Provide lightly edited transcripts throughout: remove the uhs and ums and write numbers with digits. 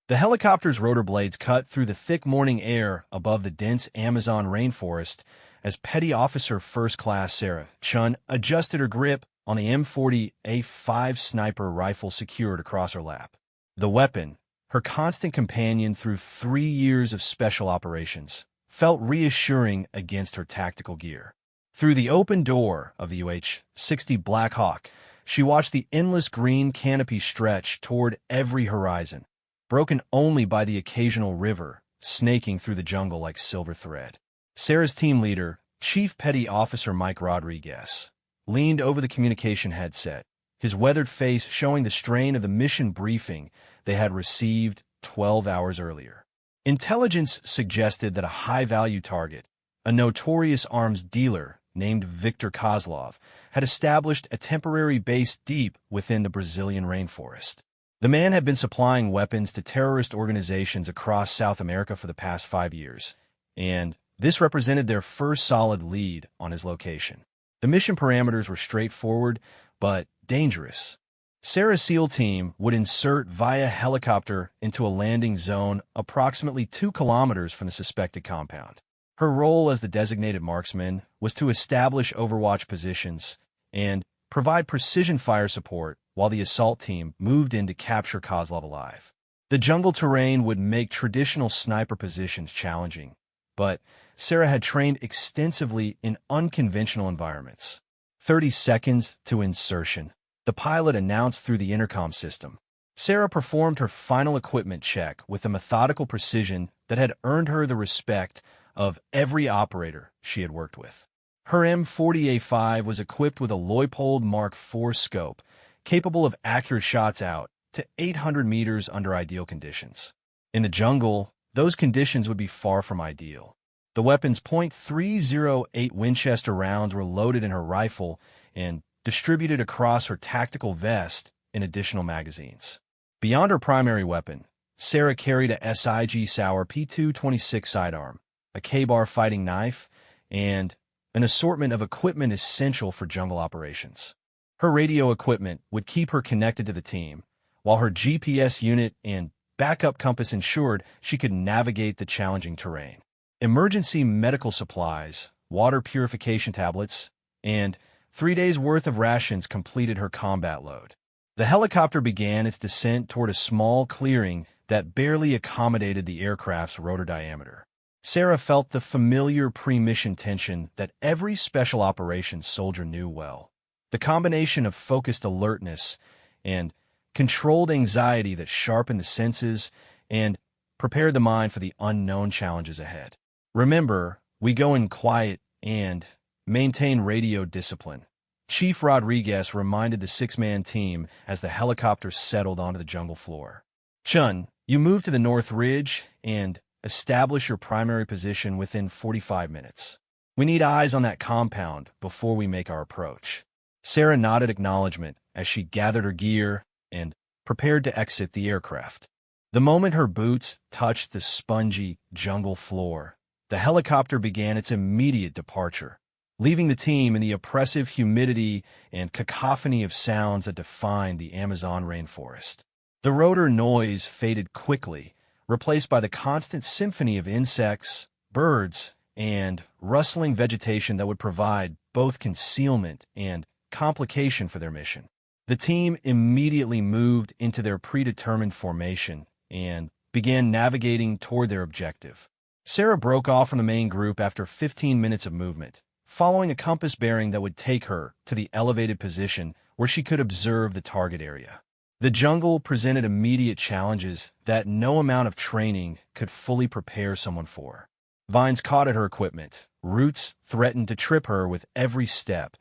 The helicopter's rotor blades cut through the thick morning air above the dense Amazon rainforest as Petty Officer First Class Sarah Chun adjusted her grip on the M40 A5 sniper rifle secured across her lap. The weapon, her constant companion through 3 years of special operations, felt reassuring against her tactical gear. Through the open door of the UH-60 Black Hawk, she watched the endless green canopy stretch toward every horizon, broken only by the occasional river snaking through the jungle like silver thread. Sarah's team leader, Chief Petty Officer Mike Rodriguez, leaned over the communication headset, his weathered face showing the strain of the mission briefing they had received 12 hours earlier. Intelligence suggested that a high-value target, a notorious arms dealer named Victor Kozlov, had established a temporary base deep within the Brazilian rainforest. The man had been supplying weapons to terrorist organizations across South America for the past 5 years, and this represented their first solid lead on his location. The mission parameters were straightforward, but dangerous. Sarah's SEAL team would insert via helicopter into a landing zone approximately 2 kilometers from the suspected compound. Her role as the designated marksman was to establish overwatch positions and provide precision fire support while the assault team moved in to capture Kozlov alive. The jungle terrain would make traditional sniper positions challenging, but Sarah had trained extensively in unconventional environments. 30 seconds to insertion, the pilot announced through the intercom system. Sarah performed her final equipment check with a methodical precision that had earned her the respect of every operator she had worked with. Her M40A5 was equipped with a Leupold Mark IV scope, capable of accurate shots out to 800 meters under ideal conditions. In the jungle, those conditions would be far from ideal. The weapon's .308 Winchester rounds were loaded in her rifle and distributed across her tactical vest in additional magazines. Beyond her primary weapon, Sarah carried a SIG Sauer P226 sidearm, a K-bar fighting knife, and an assortment of equipment essential for jungle operations. Her radio equipment would keep her connected to the team, while her GPS unit and backup compass ensured she could navigate the challenging terrain. Emergency medical supplies, water purification tablets, and 3 days' worth of rations completed her combat load. The helicopter began its descent toward a small clearing that barely accommodated the aircraft's rotor diameter. Sarah felt the familiar pre-mission tension that every special operations soldier knew well. The combination of focused alertness and controlled anxiety that sharpened the senses and prepared the mind for the unknown challenges ahead. Remember, we go in quiet and maintain radio discipline. Chief Rodriguez reminded the 6-man team as the helicopter settled onto the jungle floor. Chun, you move to the North Ridge and establish your primary position within 45 minutes. We need eyes on that compound before we make our approach. Sarah nodded acknowledgement as she gathered her gear and prepared to exit the aircraft. The moment her boots touched the spongy jungle floor, the helicopter began its immediate departure, leaving the team in the oppressive humidity and cacophony of sounds that defined the Amazon rainforest. The rotor noise faded quickly, replaced by the constant symphony of insects, birds, and rustling vegetation that would provide both concealment and complication for their mission. The team immediately moved into their predetermined formation and began navigating toward their objective. Sarah broke off from the main group after 15 minutes of movement, following a compass bearing that would take her to the elevated position where she could observe the target area. The jungle presented immediate challenges that no amount of training could fully prepare someone for. Vines caught at her equipment, roots threatened to trip her with every step,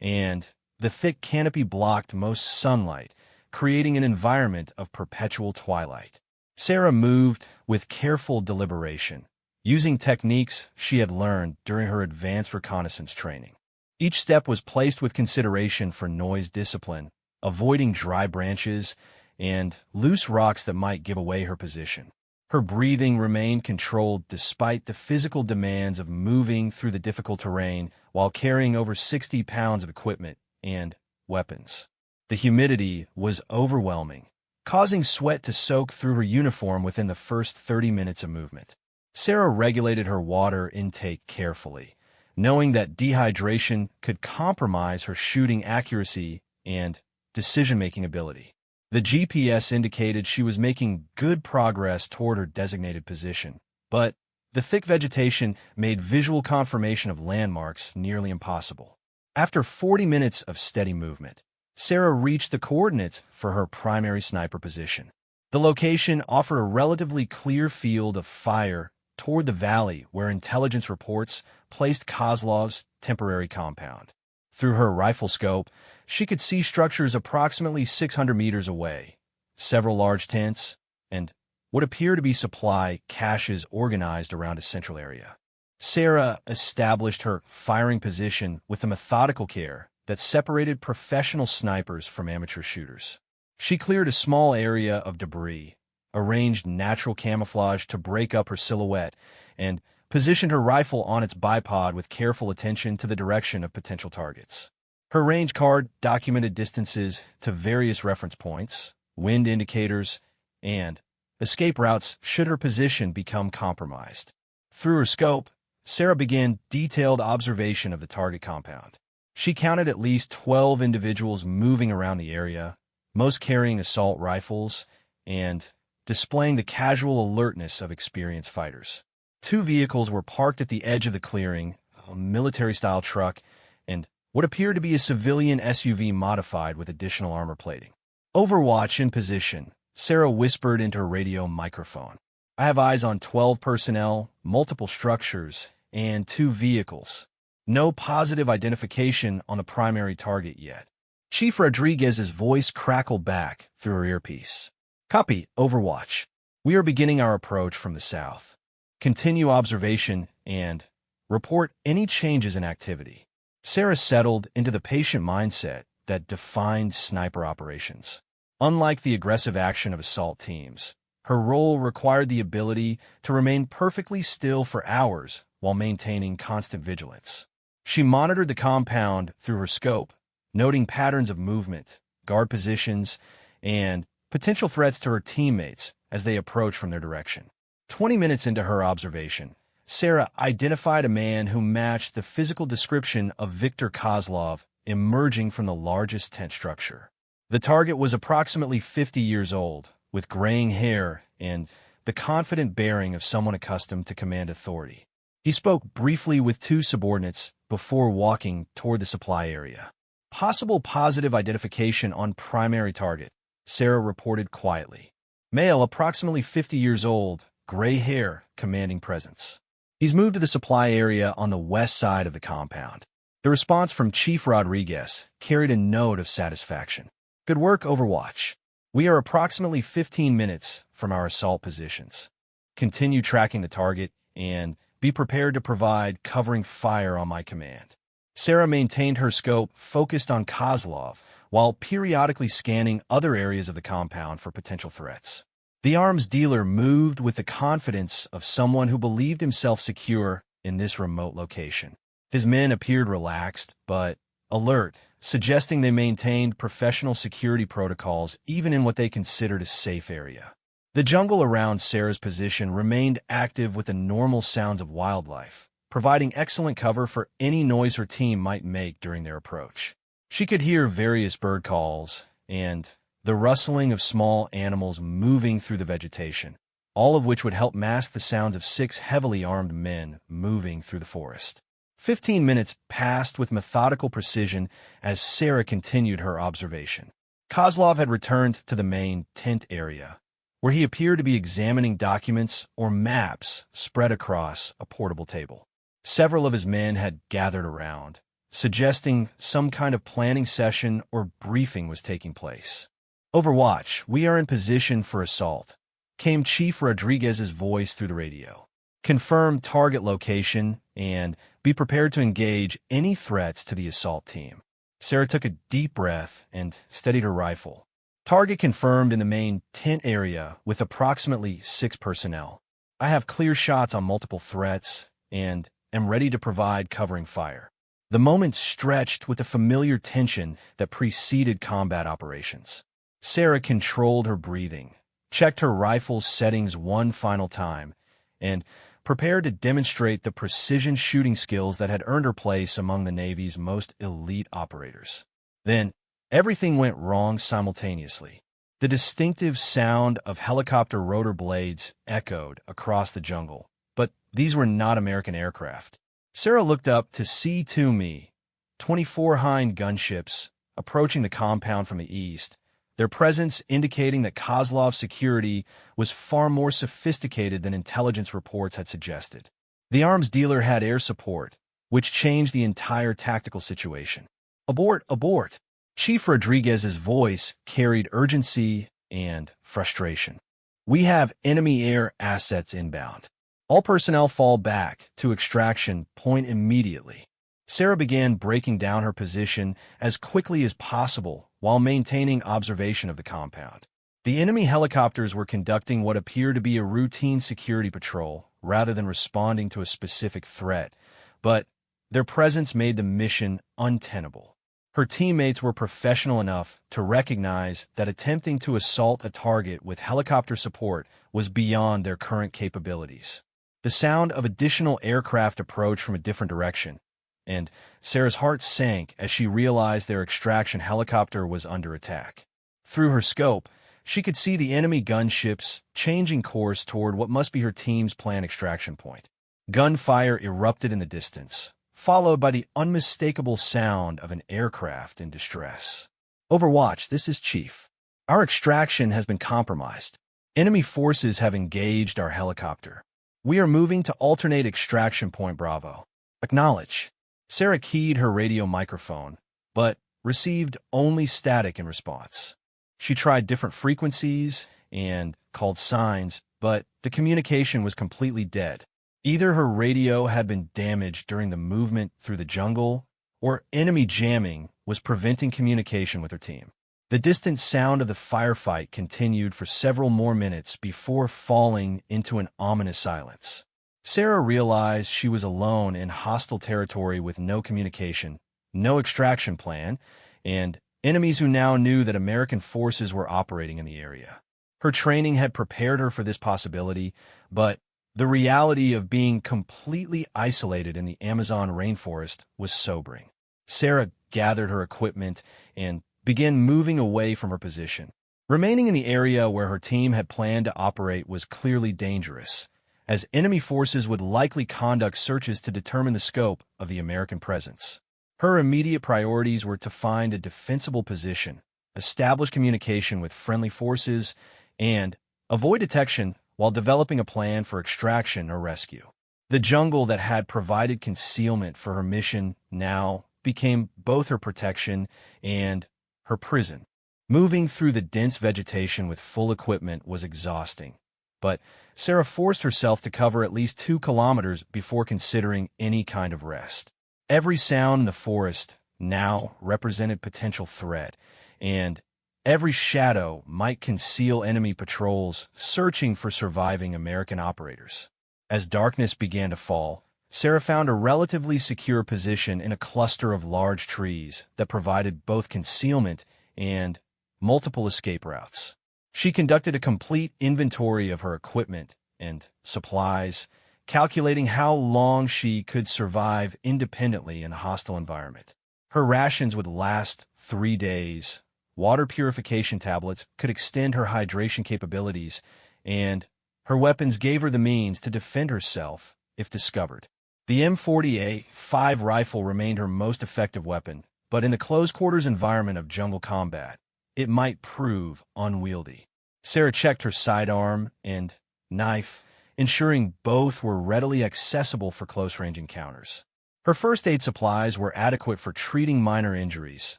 and the thick canopy blocked most sunlight, creating an environment of perpetual twilight. Sarah moved with careful deliberation, using techniques she had learned during her advanced reconnaissance training. Each step was placed with consideration for noise discipline, avoiding dry branches and loose rocks that might give away her position. Her breathing remained controlled despite the physical demands of moving through the difficult terrain while carrying over 60 pounds of equipment and weapons. The humidity was overwhelming, causing sweat to soak through her uniform within the first 30 minutes of movement. Sarah regulated her water intake carefully, knowing that dehydration could compromise her shooting accuracy and decision-making ability. The GPS indicated she was making good progress toward her designated position, but the thick vegetation made visual confirmation of landmarks nearly impossible. After 40 minutes of steady movement, Sarah reached the coordinates for her primary sniper position. The location offered a relatively clear field of fire toward the valley where intelligence reports placed Kozlov's temporary compound. Through her rifle scope, she could see structures approximately 600 meters away, several large tents, and what appear to be supply caches organized around a central area. Sarah established her firing position with a methodical care that separated professional snipers from amateur shooters. She cleared a small area of debris, arranged natural camouflage to break up her silhouette, and positioned her rifle on its bipod with careful attention to the direction of potential targets. Her range card documented distances to various reference points, wind indicators, and escape routes should her position become compromised. Through her scope, Sarah began detailed observation of the target compound. She counted at least 12 individuals moving around the area, most carrying assault rifles and displaying the casual alertness of experienced fighters. 2 vehicles were parked at the edge of the clearing, a military-style truck and what appeared to be a civilian SUV modified with additional armor plating. Overwatch in position, Sarah whispered into her radio microphone. I have eyes on 12 personnel, multiple structures, and 2 vehicles. No positive identification on the primary target yet. Chief Rodriguez's voice crackled back through her earpiece. Copy, Overwatch. We are beginning our approach from the south. Continue observation and report any changes in activity. Sarah settled into the patient mindset that defined sniper operations. Unlike the aggressive action of assault teams, her role required the ability to remain perfectly still for hours while maintaining constant vigilance. She monitored the compound through her scope, noting patterns of movement, guard positions, and potential threats to her teammates as they approached from their direction. 20 minutes into her observation, Sarah identified a man who matched the physical description of Viktor Kozlov emerging from the largest tent structure. The target was approximately 50 years old, with graying hair and the confident bearing of someone accustomed to command authority. He spoke briefly with 2 subordinates before walking toward the supply area. Possible positive identification on primary target, Sarah reported quietly. Male, approximately 50 years old, gray hair, commanding presence. He's moved to the supply area on the west side of the compound. The response from Chief Rodriguez carried a note of satisfaction. Good work, Overwatch. We are approximately 15 minutes from our assault positions. Continue tracking the target and be prepared to provide covering fire on my command. Sarah maintained her scope focused on Kozlov while periodically scanning other areas of the compound for potential threats. The arms dealer moved with the confidence of someone who believed himself secure in this remote location. His men appeared relaxed but alert, suggesting they maintained professional security protocols even in what they considered a safe area. The jungle around Sarah's position remained active with the normal sounds of wildlife, providing excellent cover for any noise her team might make during their approach. She could hear various bird calls and the rustling of small animals moving through the vegetation, all of which would help mask the sounds of 6 heavily armed men moving through the forest. 15 minutes passed with methodical precision as Sarah continued her observation. Kozlov had returned to the main tent area, where he appeared to be examining documents or maps spread across a portable table. Several of his men had gathered around, suggesting some kind of planning session or briefing was taking place. Overwatch, we are in position for assault, came Chief Rodriguez's voice through the radio. Confirm target location and be prepared to engage any threats to the assault team. Sarah took a deep breath and steadied her rifle. Target confirmed in the main tent area with approximately 6 personnel. I have clear shots on multiple threats and am ready to provide covering fire. The moment stretched with the familiar tension that preceded combat operations. Sarah controlled her breathing, checked her rifle's settings one final time, and prepared to demonstrate the precision shooting skills that had earned her place among the Navy's most elite operators. Then, everything went wrong simultaneously. The distinctive sound of helicopter rotor blades echoed across the jungle, but these were not American aircraft. Sarah looked up to see two Mi-24 Hind gunships approaching the compound from the east, their presence indicating that Kozlov's security was far more sophisticated than intelligence reports had suggested. The arms dealer had air support, which changed the entire tactical situation. "Abort! Abort!" Chief Rodriguez's voice carried urgency and frustration. "We have enemy air assets inbound. All personnel fall back to extraction point immediately." Sarah began breaking down her position as quickly as possible while maintaining observation of the compound. The enemy helicopters were conducting what appeared to be a routine security patrol rather than responding to a specific threat, but their presence made the mission untenable. Her teammates were professional enough to recognize that attempting to assault a target with helicopter support was beyond their current capabilities. The sound of additional aircraft approached from a different direction, and Sarah's heart sank as she realized their extraction helicopter was under attack. Through her scope, she could see the enemy gunships changing course toward what must be her team's planned extraction point. Gunfire erupted in the distance, followed by the unmistakable sound of an aircraft in distress. "Overwatch, this is Chief. Our extraction has been compromised. Enemy forces have engaged our helicopter. We are moving to alternate extraction point Bravo. Acknowledge." Sarah keyed her radio microphone, but received only static in response. She tried different frequencies and called signs, but the communication was completely dead. Either her radio had been damaged during the movement through the jungle, or enemy jamming was preventing communication with her team. The distant sound of the firefight continued for several more minutes before falling into an ominous silence. Sarah realized she was alone in hostile territory with no communication, no extraction plan, and enemies who now knew that American forces were operating in the area. Her training had prepared her for this possibility, but the reality of being completely isolated in the Amazon rainforest was sobering. Sarah gathered her equipment and began moving away from her position. Remaining in the area where her team had planned to operate was clearly dangerous, as enemy forces would likely conduct searches to determine the scope of the American presence. Her immediate priorities were to find a defensible position, establish communication with friendly forces, and avoid detection while developing a plan for extraction or rescue. The jungle that had provided concealment for her mission now became both her protection and her prison. Moving through the dense vegetation with full equipment was exhausting, but Sarah forced herself to cover at least 2 kilometers before considering any kind of rest. Every sound in the forest now represented potential threat, and every shadow might conceal enemy patrols searching for surviving American operators. As darkness began to fall, Sarah found a relatively secure position in a cluster of large trees that provided both concealment and multiple escape routes. She conducted a complete inventory of her equipment and supplies, calculating how long she could survive independently in a hostile environment. Her rations would last 3 days. Water purification tablets could extend her hydration capabilities, and her weapons gave her the means to defend herself if discovered. The M40A5 rifle remained her most effective weapon, but in the close-quarters environment of jungle combat, it might prove unwieldy. Sarah checked her sidearm and knife, ensuring both were readily accessible for close-range encounters. Her first aid supplies were adequate for treating minor injuries,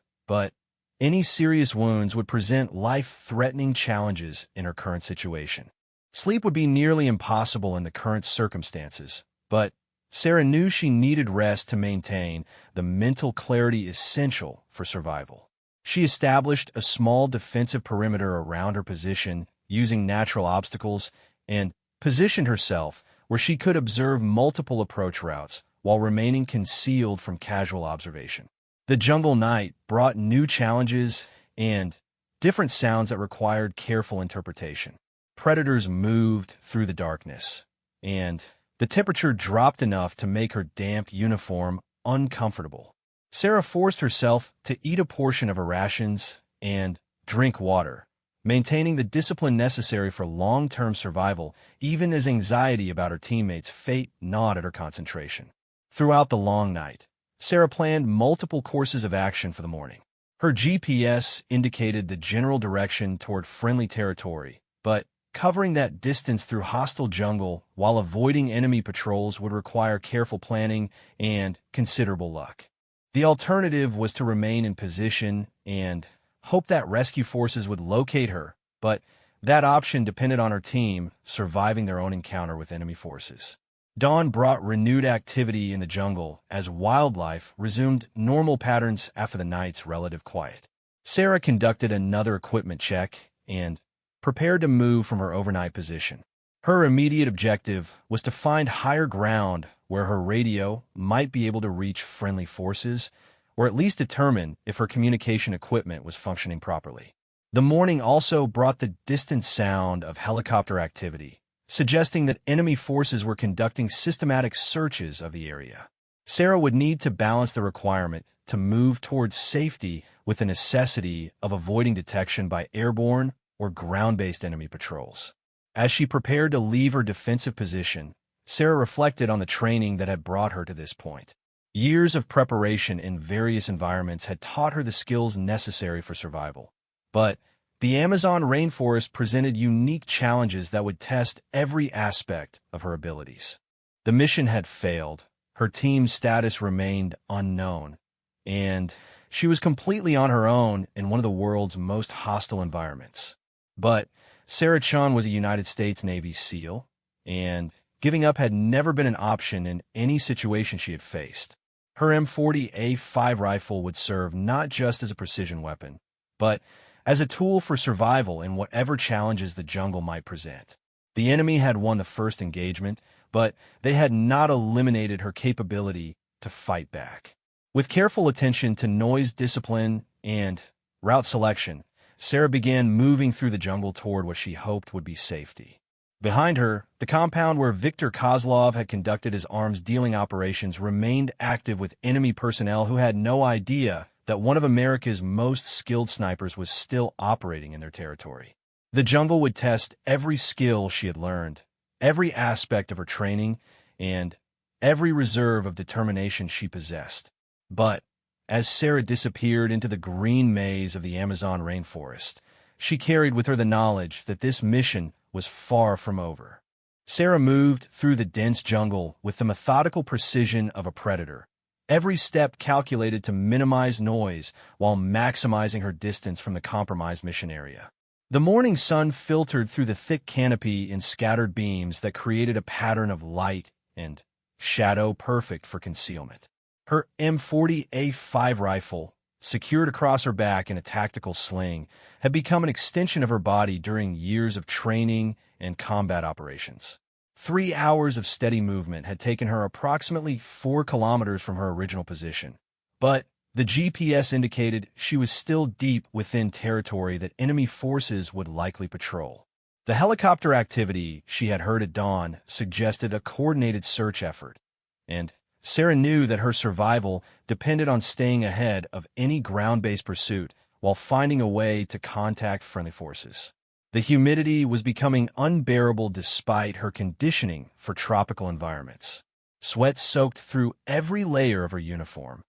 but any serious wounds would present life-threatening challenges in her current situation. Sleep would be nearly impossible in the current circumstances, but Sarah knew she needed rest to maintain the mental clarity essential for survival. She established a small defensive perimeter around her position using natural obstacles and positioned herself where she could observe multiple approach routes while remaining concealed from casual observation. The jungle night brought new challenges and different sounds that required careful interpretation. Predators moved through the darkness, and the temperature dropped enough to make her damp uniform uncomfortable. Sarah forced herself to eat a portion of her rations and drink water, maintaining the discipline necessary for long-term survival, even as anxiety about her teammates' fate gnawed at her concentration. Throughout the long night, Sarah planned multiple courses of action for the morning. Her GPS indicated the general direction toward friendly territory, but covering that distance through hostile jungle while avoiding enemy patrols would require careful planning and considerable luck. The alternative was to remain in position and hope that rescue forces would locate her, but that option depended on her team surviving their own encounter with enemy forces. Dawn brought renewed activity in the jungle as wildlife resumed normal patterns after the night's relative quiet. Sarah conducted another equipment check and prepared to move from her overnight position. Her immediate objective was to find higher ground where her radio might be able to reach friendly forces, or at least determine if her communication equipment was functioning properly. The morning also brought the distant sound of helicopter activity, suggesting that enemy forces were conducting systematic searches of the area. Sarah would need to balance the requirement to move towards safety with the necessity of avoiding detection by airborne or ground-based enemy patrols. As she prepared to leave her defensive position, Sarah reflected on the training that had brought her to this point. Years of preparation in various environments had taught her the skills necessary for survival. But the Amazon rainforest presented unique challenges that would test every aspect of her abilities. The mission had failed, her team's status remained unknown, and she was completely on her own in one of the world's most hostile environments. But Sarah Chun was a United States Navy SEAL, and giving up had never been an option in any situation she had faced. Her M40A5 rifle would serve not just as a precision weapon, but as a tool for survival in whatever challenges the jungle might present. The enemy had won the first engagement, but they had not eliminated her capability to fight back. With careful attention to noise discipline and route selection, Sarah began moving through the jungle toward what she hoped would be safety. Behind her, the compound where Viktor Kozlov had conducted his arms-dealing operations remained active with enemy personnel who had no idea that one of America's most skilled snipers was still operating in their territory. The jungle would test every skill she had learned, every aspect of her training, and every reserve of determination she possessed. But as Sarah disappeared into the green maze of the Amazon rainforest, she carried with her the knowledge that this mission was far from over. Sarah moved through the dense jungle with the methodical precision of a predator, every step calculated to minimize noise while maximizing her distance from the compromised mission area. The morning sun filtered through the thick canopy in scattered beams that created a pattern of light and shadow perfect for concealment. Her M40A5 rifle, secured across her back in a tactical sling, had become an extension of her body during years of training and combat operations. 3 hours of steady movement had taken her approximately 4 kilometers from her original position, but the GPS indicated she was still deep within territory that enemy forces would likely patrol. The helicopter activity she had heard at dawn suggested a coordinated search effort, and Sarah knew that her survival depended on staying ahead of any ground-based pursuit while finding a way to contact friendly forces. The humidity was becoming unbearable despite her conditioning for tropical environments. Sweat soaked through every layer of her uniform,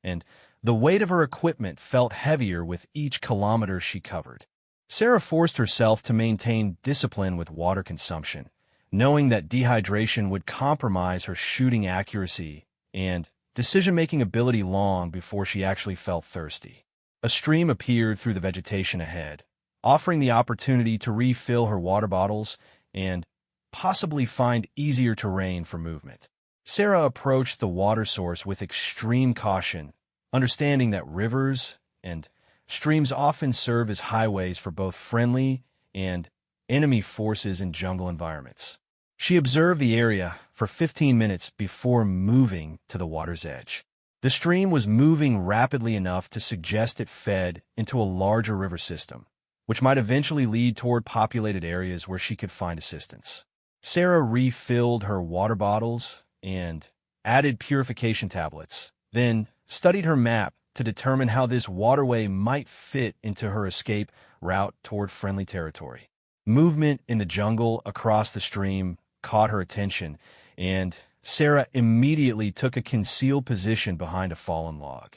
and the weight of her equipment felt heavier with each kilometer she covered. Sarah forced herself to maintain discipline with water consumption, knowing that dehydration would compromise her shooting accuracy and decision-making ability long before she actually felt thirsty. A stream appeared through the vegetation ahead, offering the opportunity to refill her water bottles and possibly find easier terrain for movement. Sarah approached the water source with extreme caution, understanding that rivers and streams often serve as highways for both friendly and enemy forces in jungle environments. She observed the area for 15 minutes before moving to the water's edge. The stream was moving rapidly enough to suggest it fed into a larger river system, which might eventually lead toward populated areas where she could find assistance. Sarah refilled her water bottles and added purification tablets, then studied her map to determine how this waterway might fit into her escape route toward friendly territory. Movement in the jungle across the stream caught her attention, and Sarah immediately took a concealed position behind a fallen log.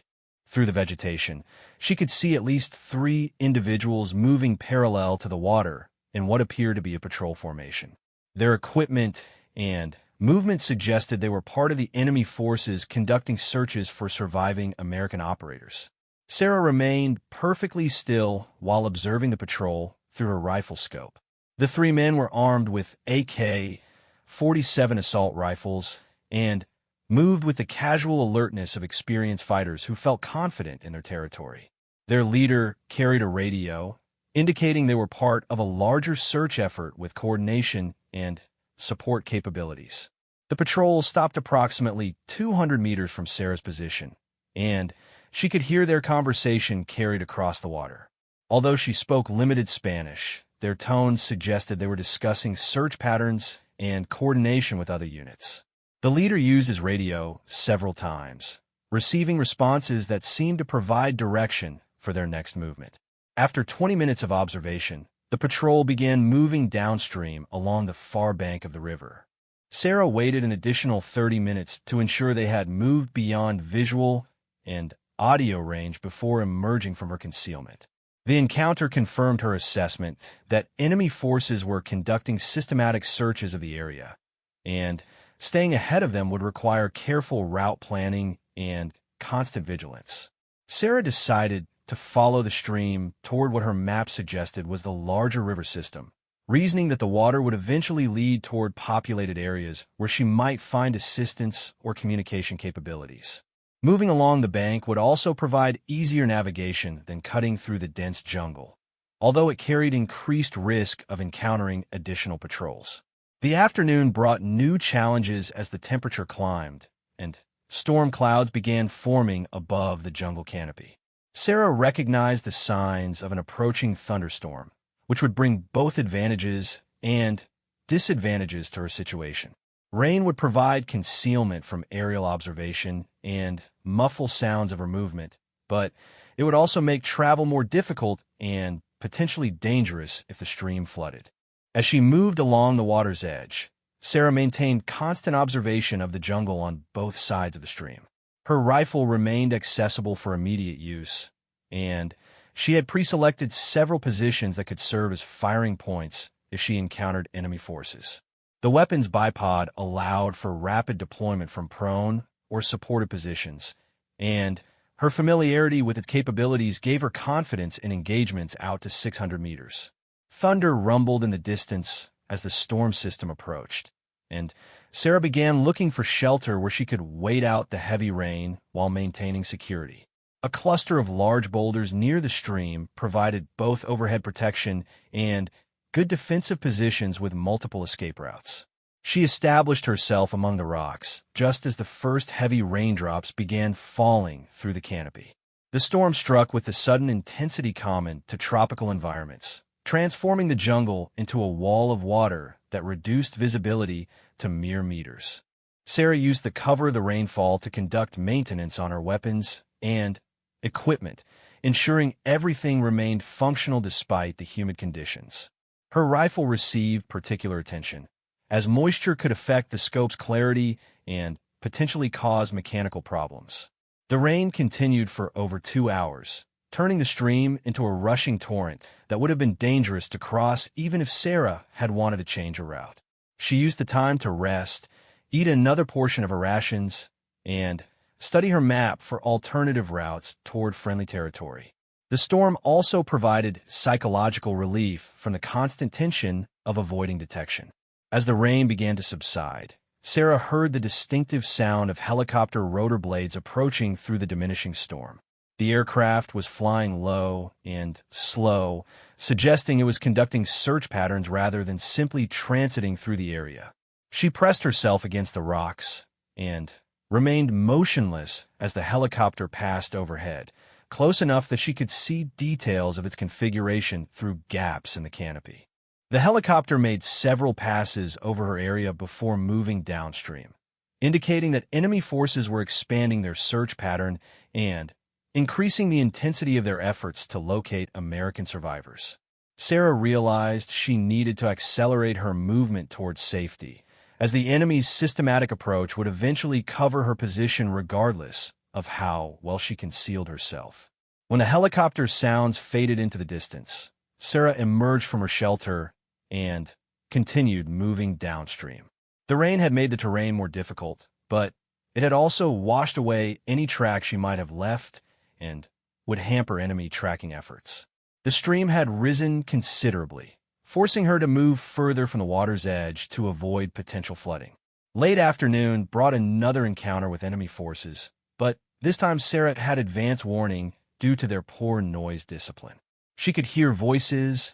Through the vegetation, she could see at least 3 individuals moving parallel to the water in what appeared to be a patrol formation. Their equipment and movement suggested they were part of the enemy forces conducting searches for surviving American operators. Sarah remained perfectly still while observing the patrol through her rifle scope. The 3 men were armed with AK-47 assault rifles and moved with the casual alertness of experienced fighters who felt confident in their territory. Their leader carried a radio, indicating they were part of a larger search effort with coordination and support capabilities. The patrol stopped approximately 200 meters from Sarah's position, and she could hear their conversation carried across the water. Although she spoke limited Spanish, their tones suggested they were discussing search patterns and coordination with other units. The leader used his radio several times, receiving responses that seemed to provide direction for their next movement. After 20 minutes of observation, the patrol began moving downstream along the far bank of the river. Sarah waited an additional 30 minutes to ensure they had moved beyond visual and audio range before emerging from her concealment. The encounter confirmed her assessment that enemy forces were conducting systematic searches of the area, and staying ahead of them would require careful route planning and constant vigilance. Sarah decided to follow the stream toward what her map suggested was the larger river system, reasoning that the water would eventually lead toward populated areas where she might find assistance or communication capabilities. Moving along the bank would also provide easier navigation than cutting through the dense jungle, although it carried increased risk of encountering additional patrols. The afternoon brought new challenges as the temperature climbed, and storm clouds began forming above the jungle canopy. Sarah recognized the signs of an approaching thunderstorm, which would bring both advantages and disadvantages to her situation. Rain would provide concealment from aerial observation and muffle sounds of her movement, but it would also make travel more difficult and potentially dangerous if the stream flooded. As she moved along the water's edge, Sarah maintained constant observation of the jungle on both sides of the stream. Her rifle remained accessible for immediate use, and she had pre-selected several positions that could serve as firing points if she encountered enemy forces. The weapon's bipod allowed for rapid deployment from prone or supported positions, and her familiarity with its capabilities gave her confidence in engagements out to 600 meters. Thunder rumbled in the distance as the storm system approached, and Sarah began looking for shelter where she could wait out the heavy rain while maintaining security. A cluster of large boulders near the stream provided both overhead protection and good defensive positions with multiple escape routes. She established herself among the rocks just as the first heavy raindrops began falling through the canopy. The storm struck with the sudden intensity common to tropical environments, transforming the jungle into a wall of water that reduced visibility to mere meters. Sarah used the cover of the rainfall to conduct maintenance on her weapons and equipment, ensuring everything remained functional despite the humid conditions. Her rifle received particular attention, as moisture could affect the scope's clarity and potentially cause mechanical problems. The rain continued for over 2 hours, turning the stream into a rushing torrent that would have been dangerous to cross even if Sarah had wanted to change her route. She used the time to rest, eat another portion of her rations, and study her map for alternative routes toward friendly territory. The storm also provided psychological relief from the constant tension of avoiding detection. As the rain began to subside, Sarah heard the distinctive sound of helicopter rotor blades approaching through the diminishing storm. The aircraft was flying low and slow, suggesting it was conducting search patterns rather than simply transiting through the area. She pressed herself against the rocks and remained motionless as the helicopter passed overhead, close enough that she could see details of its configuration through gaps in the canopy. The helicopter made several passes over her area before moving downstream, indicating that enemy forces were expanding their search pattern and increasing the intensity of their efforts to locate American survivors. Sarah realized she needed to accelerate her movement towards safety, as the enemy's systematic approach would eventually cover her position regardless of how well she concealed herself. When the helicopter's sounds faded into the distance, Sarah emerged from her shelter and continued moving downstream. The rain had made the terrain more difficult, but it had also washed away any tracks she might have left and would hamper enemy tracking efforts. The stream had risen considerably, forcing her to move further from the water's edge to avoid potential flooding. Late afternoon brought another encounter with enemy forces, but this time Sarah had advance warning due to their poor noise discipline. She could hear voices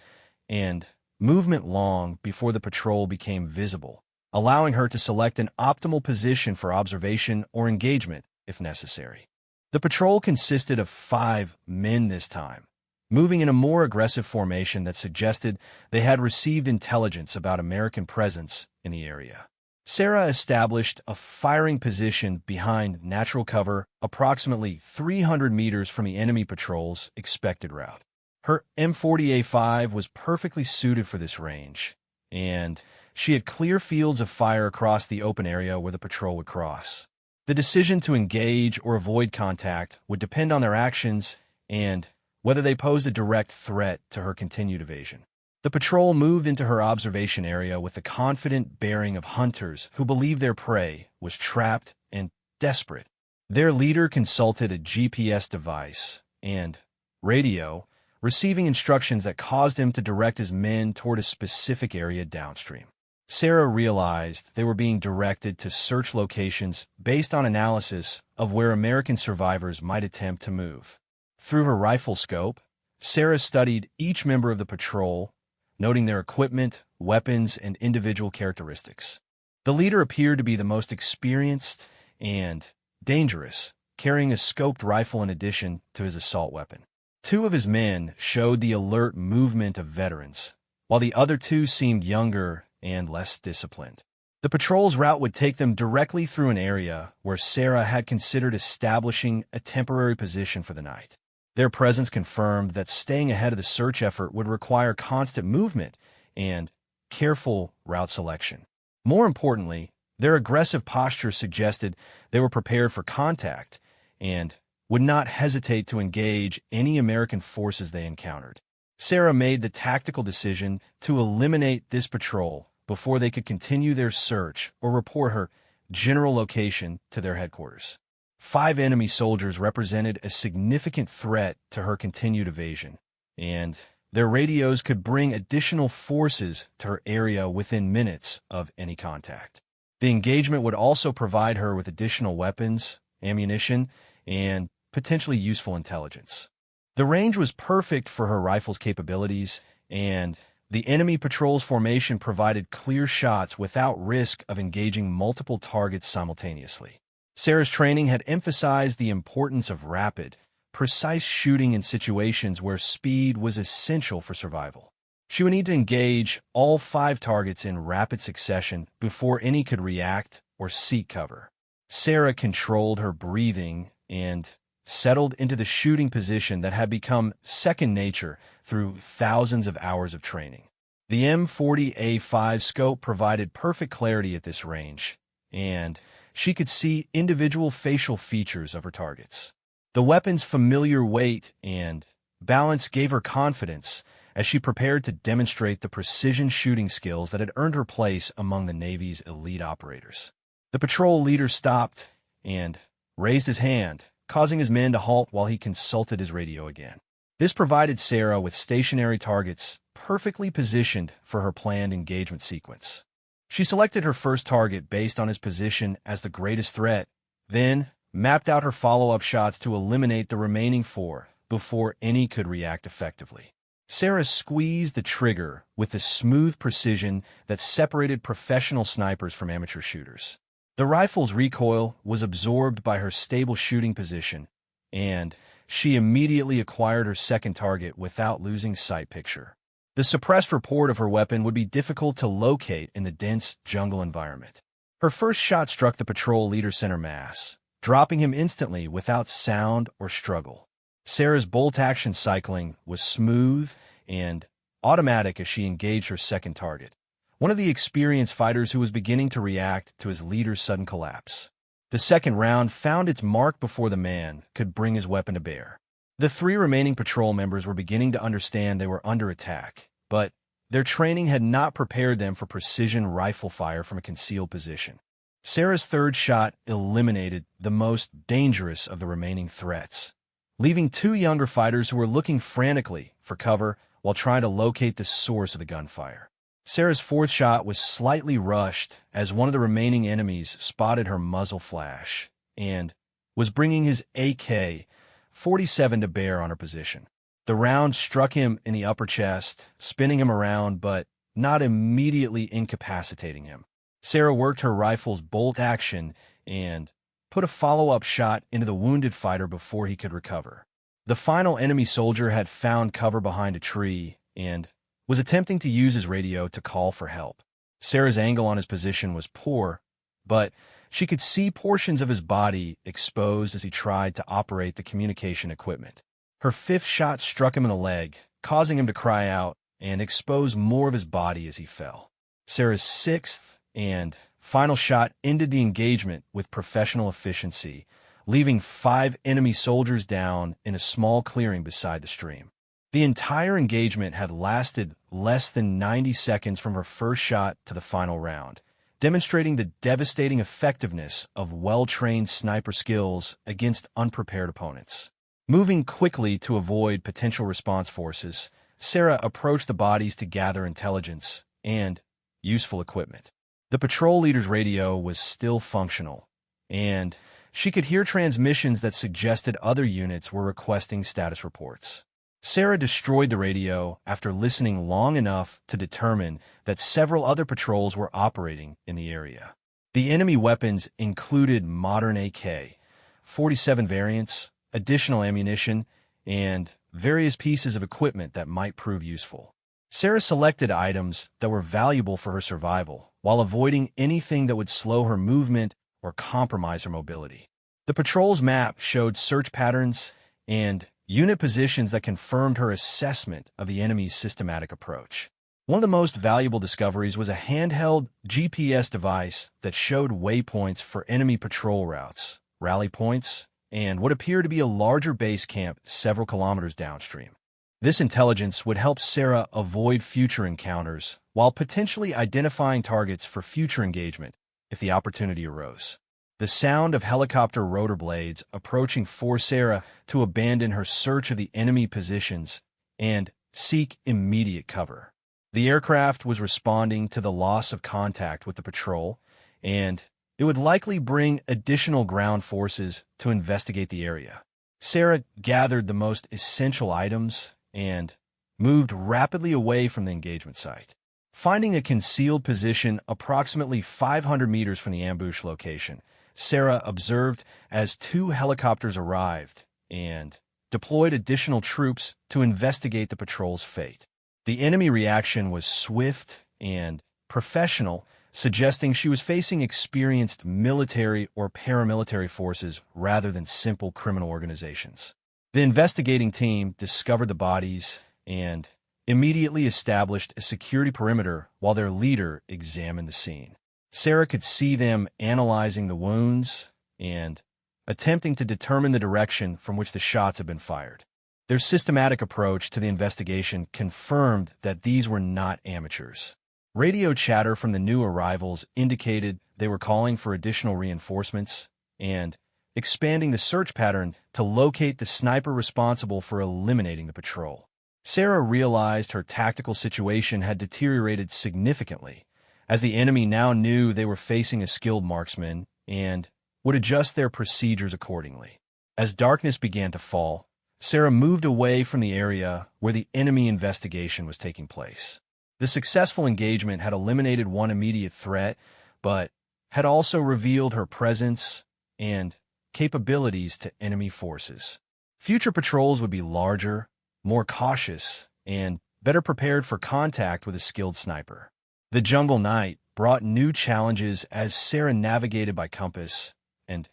and movement long before the patrol became visible, allowing her to select an optimal position for observation or engagement if necessary. The patrol consisted of 5 men this time, moving in a more aggressive formation that suggested they had received intelligence about American presence in the area. Sarah established a firing position behind natural cover approximately 300 meters from the enemy patrol's expected route. Her M40A5 was perfectly suited for this range, and she had clear fields of fire across the open area where the patrol would cross. The decision to engage or avoid contact would depend on their actions and whether they posed a direct threat to her continued evasion. The patrol moved into her observation area with the confident bearing of hunters who believed their prey was trapped and desperate. Their leader consulted a GPS device and radio, receiving instructions that caused him to direct his men toward a specific area downstream. Sarah realized they were being directed to search locations based on analysis of where American survivors might attempt to move. Through her rifle scope, Sarah studied each member of the patrol, noting their equipment, weapons, and individual characteristics. The leader appeared to be the most experienced and dangerous, carrying a scoped rifle in addition to his assault weapon. 2 of his men showed the alert movement of veterans, while the other 2 seemed younger and less disciplined. The patrol's route would take them directly through an area where Sarah had considered establishing a temporary position for the night. Their presence confirmed that staying ahead of the search effort would require constant movement and careful route selection. More importantly, their aggressive posture suggested they were prepared for contact and would not hesitate to engage any American forces they encountered. Sarah made the tactical decision to eliminate this patrol before they could continue their search or report her general location to their headquarters. 5 enemy soldiers represented a significant threat to her continued evasion, and their radios could bring additional forces to her area within minutes of any contact. The engagement would also provide her with additional weapons, ammunition, and potentially useful intelligence. The range was perfect for her rifle's capabilities, and the enemy patrol's formation provided clear shots without risk of engaging multiple targets simultaneously. Sarah's training had emphasized the importance of rapid, precise shooting in situations where speed was essential for survival. She would need to engage all 5 targets in rapid succession before any could react or seek cover. Sarah controlled her breathing and settled into the shooting position that had become second nature through thousands of hours of training. The M40A5 scope provided perfect clarity at this range, and she could see individual facial features of her targets. The weapon's familiar weight and balance gave her confidence as she prepared to demonstrate the precision shooting skills that had earned her place among the Navy's elite operators. The patrol leader stopped and raised his hand, causing his men to halt while he consulted his radio again. This provided Sarah with stationary targets perfectly positioned for her planned engagement sequence. She selected her first target based on his position as the greatest threat, then mapped out her follow-up shots to eliminate the remaining 4 before any could react effectively. Sarah squeezed the trigger with the smooth precision that separated professional snipers from amateur shooters. The rifle's recoil was absorbed by her stable shooting position, and she immediately acquired her second target without losing sight picture. The suppressed report of her weapon would be difficult to locate in the dense jungle environment. Her first shot struck the patrol leader's center mass, dropping him instantly without sound or struggle. Sarah's bolt-action cycling was smooth and automatic as she engaged her second target, one of the experienced fighters who was beginning to react to his leader's sudden collapse. The second round found its mark before the man could bring his weapon to bear. The three remaining patrol members were beginning to understand they were under attack, but their training had not prepared them for precision rifle fire from a concealed position. Sarah's third shot eliminated the most dangerous of the remaining threats, leaving two younger fighters who were looking frantically for cover while trying to locate the source of the gunfire. Sarah's fourth shot was slightly rushed as one of the remaining enemies spotted her muzzle flash and was bringing his AK-47 to bear on her position. The round struck him in the upper chest, spinning him around but not immediately incapacitating him. Sarah worked her rifle's bolt action and put a follow-up shot into the wounded fighter before he could recover. The final enemy soldier had found cover behind a tree and was attempting to use his radio to call for help. Sarah's angle on his position was poor, but she could see portions of his body exposed as he tried to operate the communication equipment. Her fifth shot struck him in the leg, causing him to cry out and expose more of his body as he fell. Sarah's sixth and final shot ended the engagement with professional efficiency, leaving 5 enemy soldiers down in a small clearing beside the stream. The entire engagement had lasted less than 90 seconds from her first shot to the final round, demonstrating the devastating effectiveness of well-trained sniper skills against unprepared opponents. Moving quickly to avoid potential response forces, Sarah approached the bodies to gather intelligence and useful equipment. The patrol leader's radio was still functional, and she could hear transmissions that suggested other units were requesting status reports. Sarah destroyed the radio after listening long enough to determine that several other patrols were operating in the area. The enemy weapons included modern AK-47 variants, additional ammunition, and various pieces of equipment that might prove useful. Sarah selected items that were valuable for her survival, while avoiding anything that would slow her movement or compromise her mobility. The patrol's map showed search patterns and unit positions that confirmed her assessment of the enemy's systematic approach. One of the most valuable discoveries was a handheld GPS device that showed waypoints for enemy patrol routes, rally points, and what appeared to be a larger base camp several kilometers downstream. This intelligence would help Sarah avoid future encounters while potentially identifying targets for future engagement if the opportunity arose. The sound of helicopter rotor blades approaching forced Sarah to abandon her search of the enemy positions and seek immediate cover. The aircraft was responding to the loss of contact with the patrol, and it would likely bring additional ground forces to investigate the area. Sarah gathered the most essential items and moved rapidly away from the engagement site. Finding a concealed position approximately 500 meters from the ambush location, Sarah observed as 2 helicopters arrived and deployed additional troops to investigate the patrol's fate. The enemy reaction was swift and professional, suggesting she was facing experienced military or paramilitary forces rather than simple criminal organizations. The investigating team discovered the bodies and immediately established a security perimeter while their leader examined the scene. Sarah could see them analyzing the wounds and attempting to determine the direction from which the shots had been fired. Their systematic approach to the investigation confirmed that these were not amateurs. Radio chatter from the new arrivals indicated they were calling for additional reinforcements and expanding the search pattern to locate the sniper responsible for eliminating the patrol. Sarah realized her tactical situation had deteriorated significantly, as the enemy now knew they were facing a skilled marksman and would adjust their procedures accordingly. As darkness began to fall, Sarah moved away from the area where the enemy investigation was taking place. The successful engagement had eliminated one immediate threat, but had also revealed her presence and capabilities to enemy forces. Future patrols would be larger, more cautious, and better prepared for contact with a skilled sniper. The jungle night brought new challenges as Sarah navigated by compass and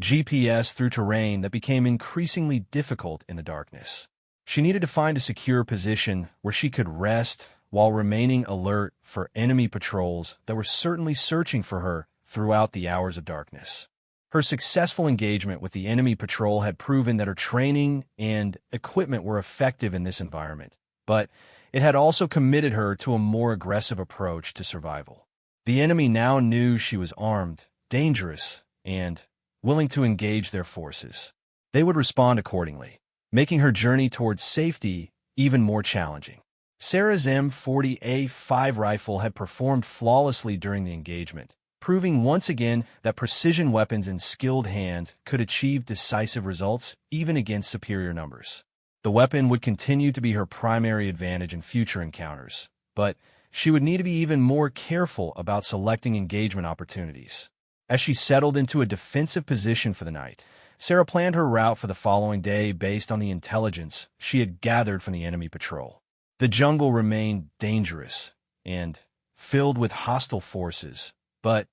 GPS through terrain that became increasingly difficult in the darkness. She needed to find a secure position where she could rest while remaining alert for enemy patrols that were certainly searching for her throughout the hours of darkness. Her successful engagement with the enemy patrol had proven that her training and equipment were effective in this environment, but it had also committed her to a more aggressive approach to survival. The enemy now knew she was armed, dangerous, and willing to engage their forces. They would respond accordingly, making her journey towards safety even more challenging. Sarah's M40A5 rifle had performed flawlessly during the engagement, proving once again that precision weapons in skilled hands could achieve decisive results even against superior numbers. The weapon would continue to be her primary advantage in future encounters, but she would need to be even more careful about selecting engagement opportunities. As she settled into a defensive position for the night, Sarah planned her route for the following day based on the intelligence she had gathered from the enemy patrol. The jungle remained dangerous and filled with hostile forces, but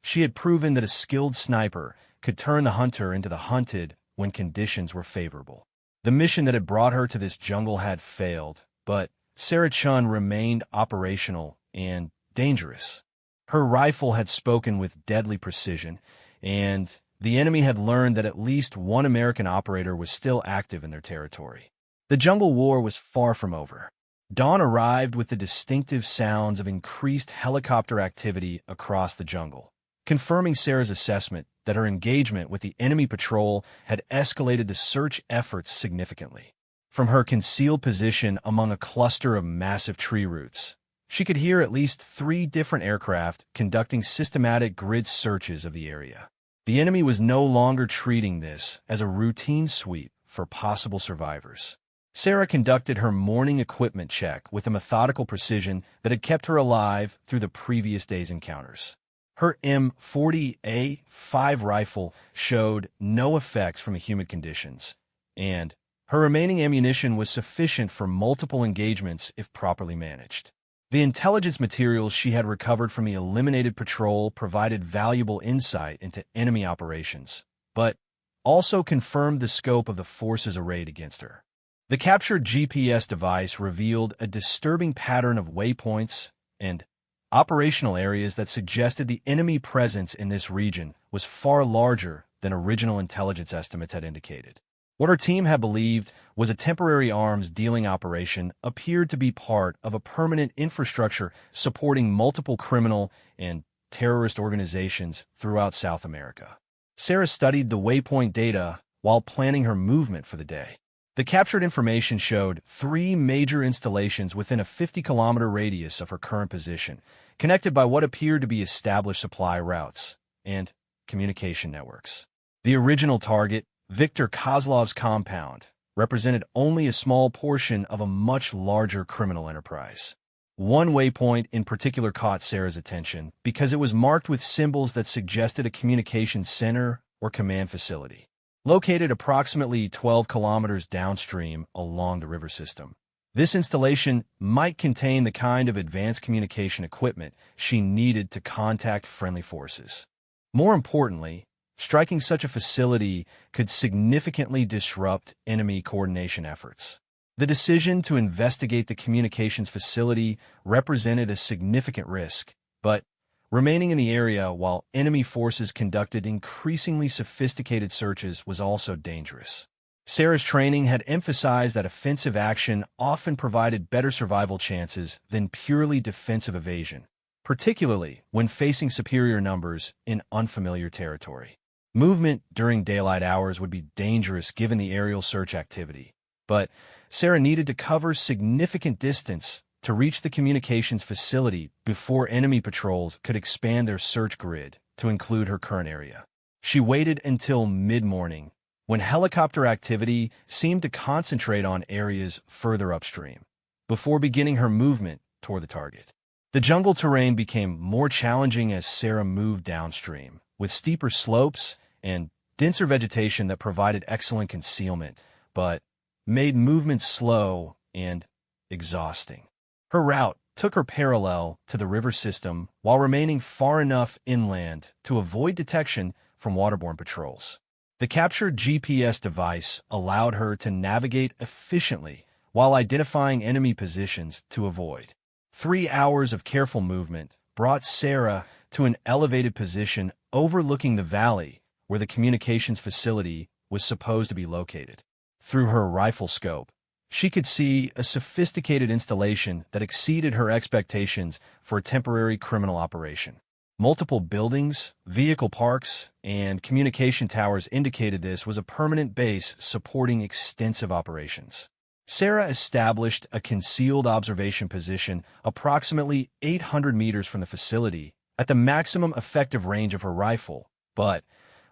she had proven that a skilled sniper could turn the hunter into the hunted when conditions were favorable. The mission that had brought her to this jungle had failed, but Sarah Chun remained operational and dangerous. Her rifle had spoken with deadly precision, and the enemy had learned that at least one American operator was still active in their territory. The jungle war was far from over. Dawn arrived with the distinctive sounds of increased helicopter activity across the jungle, confirming Sarah's assessment that her engagement with the enemy patrol had escalated the search efforts significantly. From her concealed position among a cluster of massive tree roots, she could hear at least 3 different aircraft conducting systematic grid searches of the area. The enemy was no longer treating this as a routine sweep for possible survivors. Sarah conducted her morning equipment check with a methodical precision that had kept her alive through the previous day's encounters. Her M40A5 rifle showed no effects from the humid conditions, and her remaining ammunition was sufficient for multiple engagements if properly managed. The intelligence materials she had recovered from the eliminated patrol provided valuable insight into enemy operations, but also confirmed the scope of the forces arrayed against her. The captured GPS device revealed a disturbing pattern of waypoints and operational areas that suggested the enemy presence in this region was far larger than original intelligence estimates had indicated. What her team had believed was a temporary arms dealing operation appeared to be part of a permanent infrastructure supporting multiple criminal and terrorist organizations throughout South America. Sarah studied the waypoint data while planning her movement for the day. The captured information showed 3 major installations within a 50-kilometer radius of her current position, connected by what appeared to be established supply routes and communication networks. The original target, Viktor Kozlov's compound, represented only a small portion of a much larger criminal enterprise. One waypoint in particular caught Sarah's attention because it was marked with symbols that suggested a communications center or command facility, located approximately 12 kilometers downstream along the river system. This installation might contain the kind of advanced communication equipment she needed to contact friendly forces. More importantly, striking such a facility could significantly disrupt enemy coordination efforts. The decision to investigate the communications facility represented a significant risk, but remaining in the area while enemy forces conducted increasingly sophisticated searches was also dangerous. Sarah's training had emphasized that offensive action often provided better survival chances than purely defensive evasion, particularly when facing superior numbers in unfamiliar territory. Movement during daylight hours would be dangerous given the aerial search activity, but Sarah needed to cover significant distance to reach the communications facility before enemy patrols could expand their search grid to include her current area. She waited until mid-morning, when helicopter activity seemed to concentrate on areas further upstream, before beginning her movement toward the target. The jungle terrain became more challenging as Sarah moved downstream, with steeper slopes and denser vegetation that provided excellent concealment, but made movements slow and exhausting. Her route took her parallel to the river system while remaining far enough inland to avoid detection from waterborne patrols. The captured GPS device allowed her to navigate efficiently while identifying enemy positions to avoid. 3 hours of careful movement brought Sarah to an elevated position overlooking the valley where the communications facility was supposed to be located. Through her rifle scope, she could see a sophisticated installation that exceeded her expectations for a temporary criminal operation. Multiple buildings, vehicle parks, and communication towers indicated this was a permanent base supporting extensive operations. Sarah established a concealed observation position approximately 800 meters from the facility at the maximum effective range of her rifle, but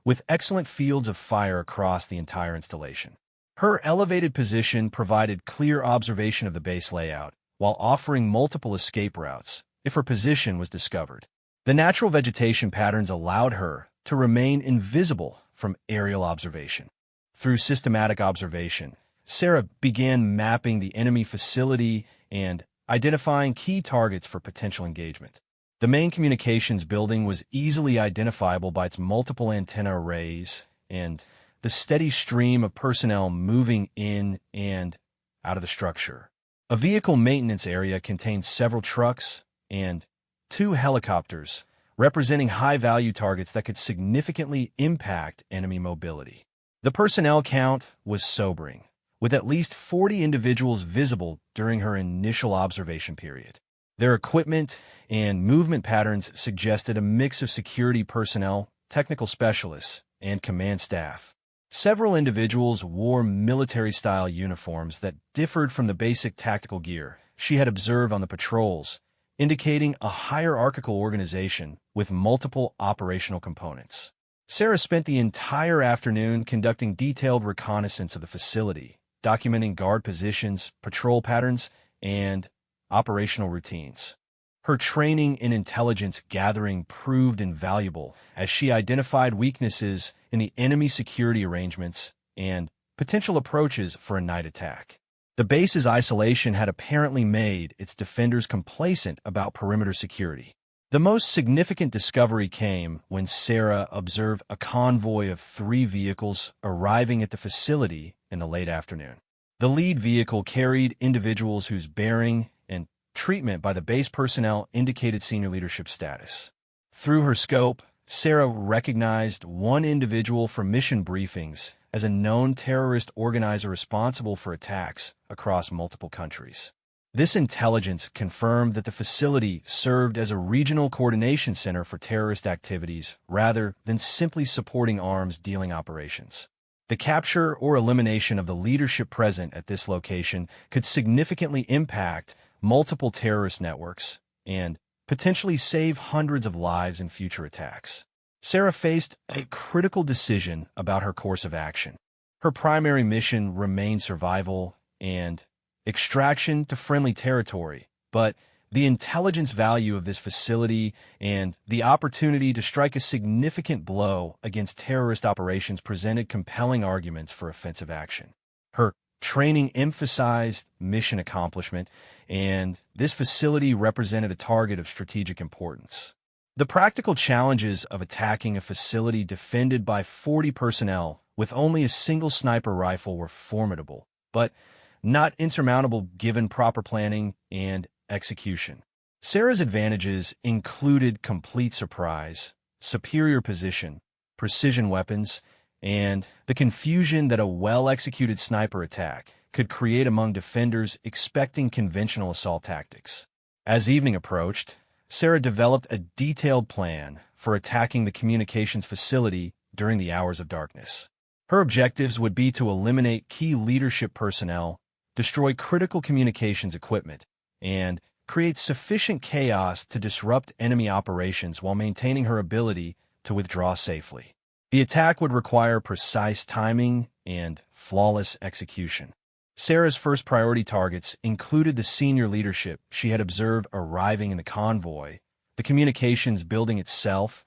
with excellent fields of fire across the entire installation. Her elevated position provided clear observation of the base layout, while offering multiple escape routes if her position was discovered. The natural vegetation patterns allowed her to remain invisible from aerial observation. Through systematic observation, Sarah began mapping the enemy facility and identifying key targets for potential engagement. The main communications building was easily identifiable by its multiple antenna arrays and the steady stream of personnel moving in and out of the structure. A vehicle maintenance area contained several trucks and 2 helicopters, representing high-value targets that could significantly impact enemy mobility. The personnel count was sobering, with at least 40 individuals visible during her initial observation period. Their equipment and movement patterns suggested a mix of security personnel, technical specialists, and command staff. Several individuals wore military-style uniforms that differed from the basic tactical gear she had observed on the patrols, indicating a hierarchical organization with multiple operational components. Sarah spent the entire afternoon conducting detailed reconnaissance of the facility, documenting guard positions, patrol patterns, and operational routines. Her training in intelligence gathering proved invaluable as she identified weaknesses in the enemy security arrangements and potential approaches for a night attack. The base's isolation had apparently made its defenders complacent about perimeter security. The most significant discovery came when Sarah observed a convoy of 3 vehicles arriving at the facility in the late afternoon. The lead vehicle carried individuals whose bearing and treatment by the base personnel indicated senior leadership status. Through her scope, Sarah recognized one individual from mission briefings as a known terrorist organizer responsible for attacks across multiple countries. This intelligence confirmed that the facility served as a regional coordination center for terrorist activities rather than simply supporting arms-dealing operations. The capture or elimination of the leadership present at this location could significantly impact multiple terrorist networks and potentially save hundreds of lives in future attacks. Sarah faced a critical decision about her course of action. Her primary mission remained survival and extraction to friendly territory, but the intelligence value of this facility and the opportunity to strike a significant blow against terrorist operations presented compelling arguments for offensive action. Her training emphasized mission accomplishment, and this facility represented a target of strategic importance. The practical challenges of attacking a facility defended by 40 personnel with only a single sniper rifle were formidable, but not insurmountable given proper planning and execution. Sarah's advantages included complete surprise, superior position, precision weapons, and the confusion that a well-executed sniper attack could create among defenders expecting conventional assault tactics. As evening approached, Sarah developed a detailed plan for attacking the communications facility during the hours of darkness. Her objectives would be to eliminate key leadership personnel, destroy critical communications equipment, and create sufficient chaos to disrupt enemy operations while maintaining her ability to withdraw safely. The attack would require precise timing and flawless execution. Sarah's first priority targets included the senior leadership she had observed arriving in the convoy, the communications building itself,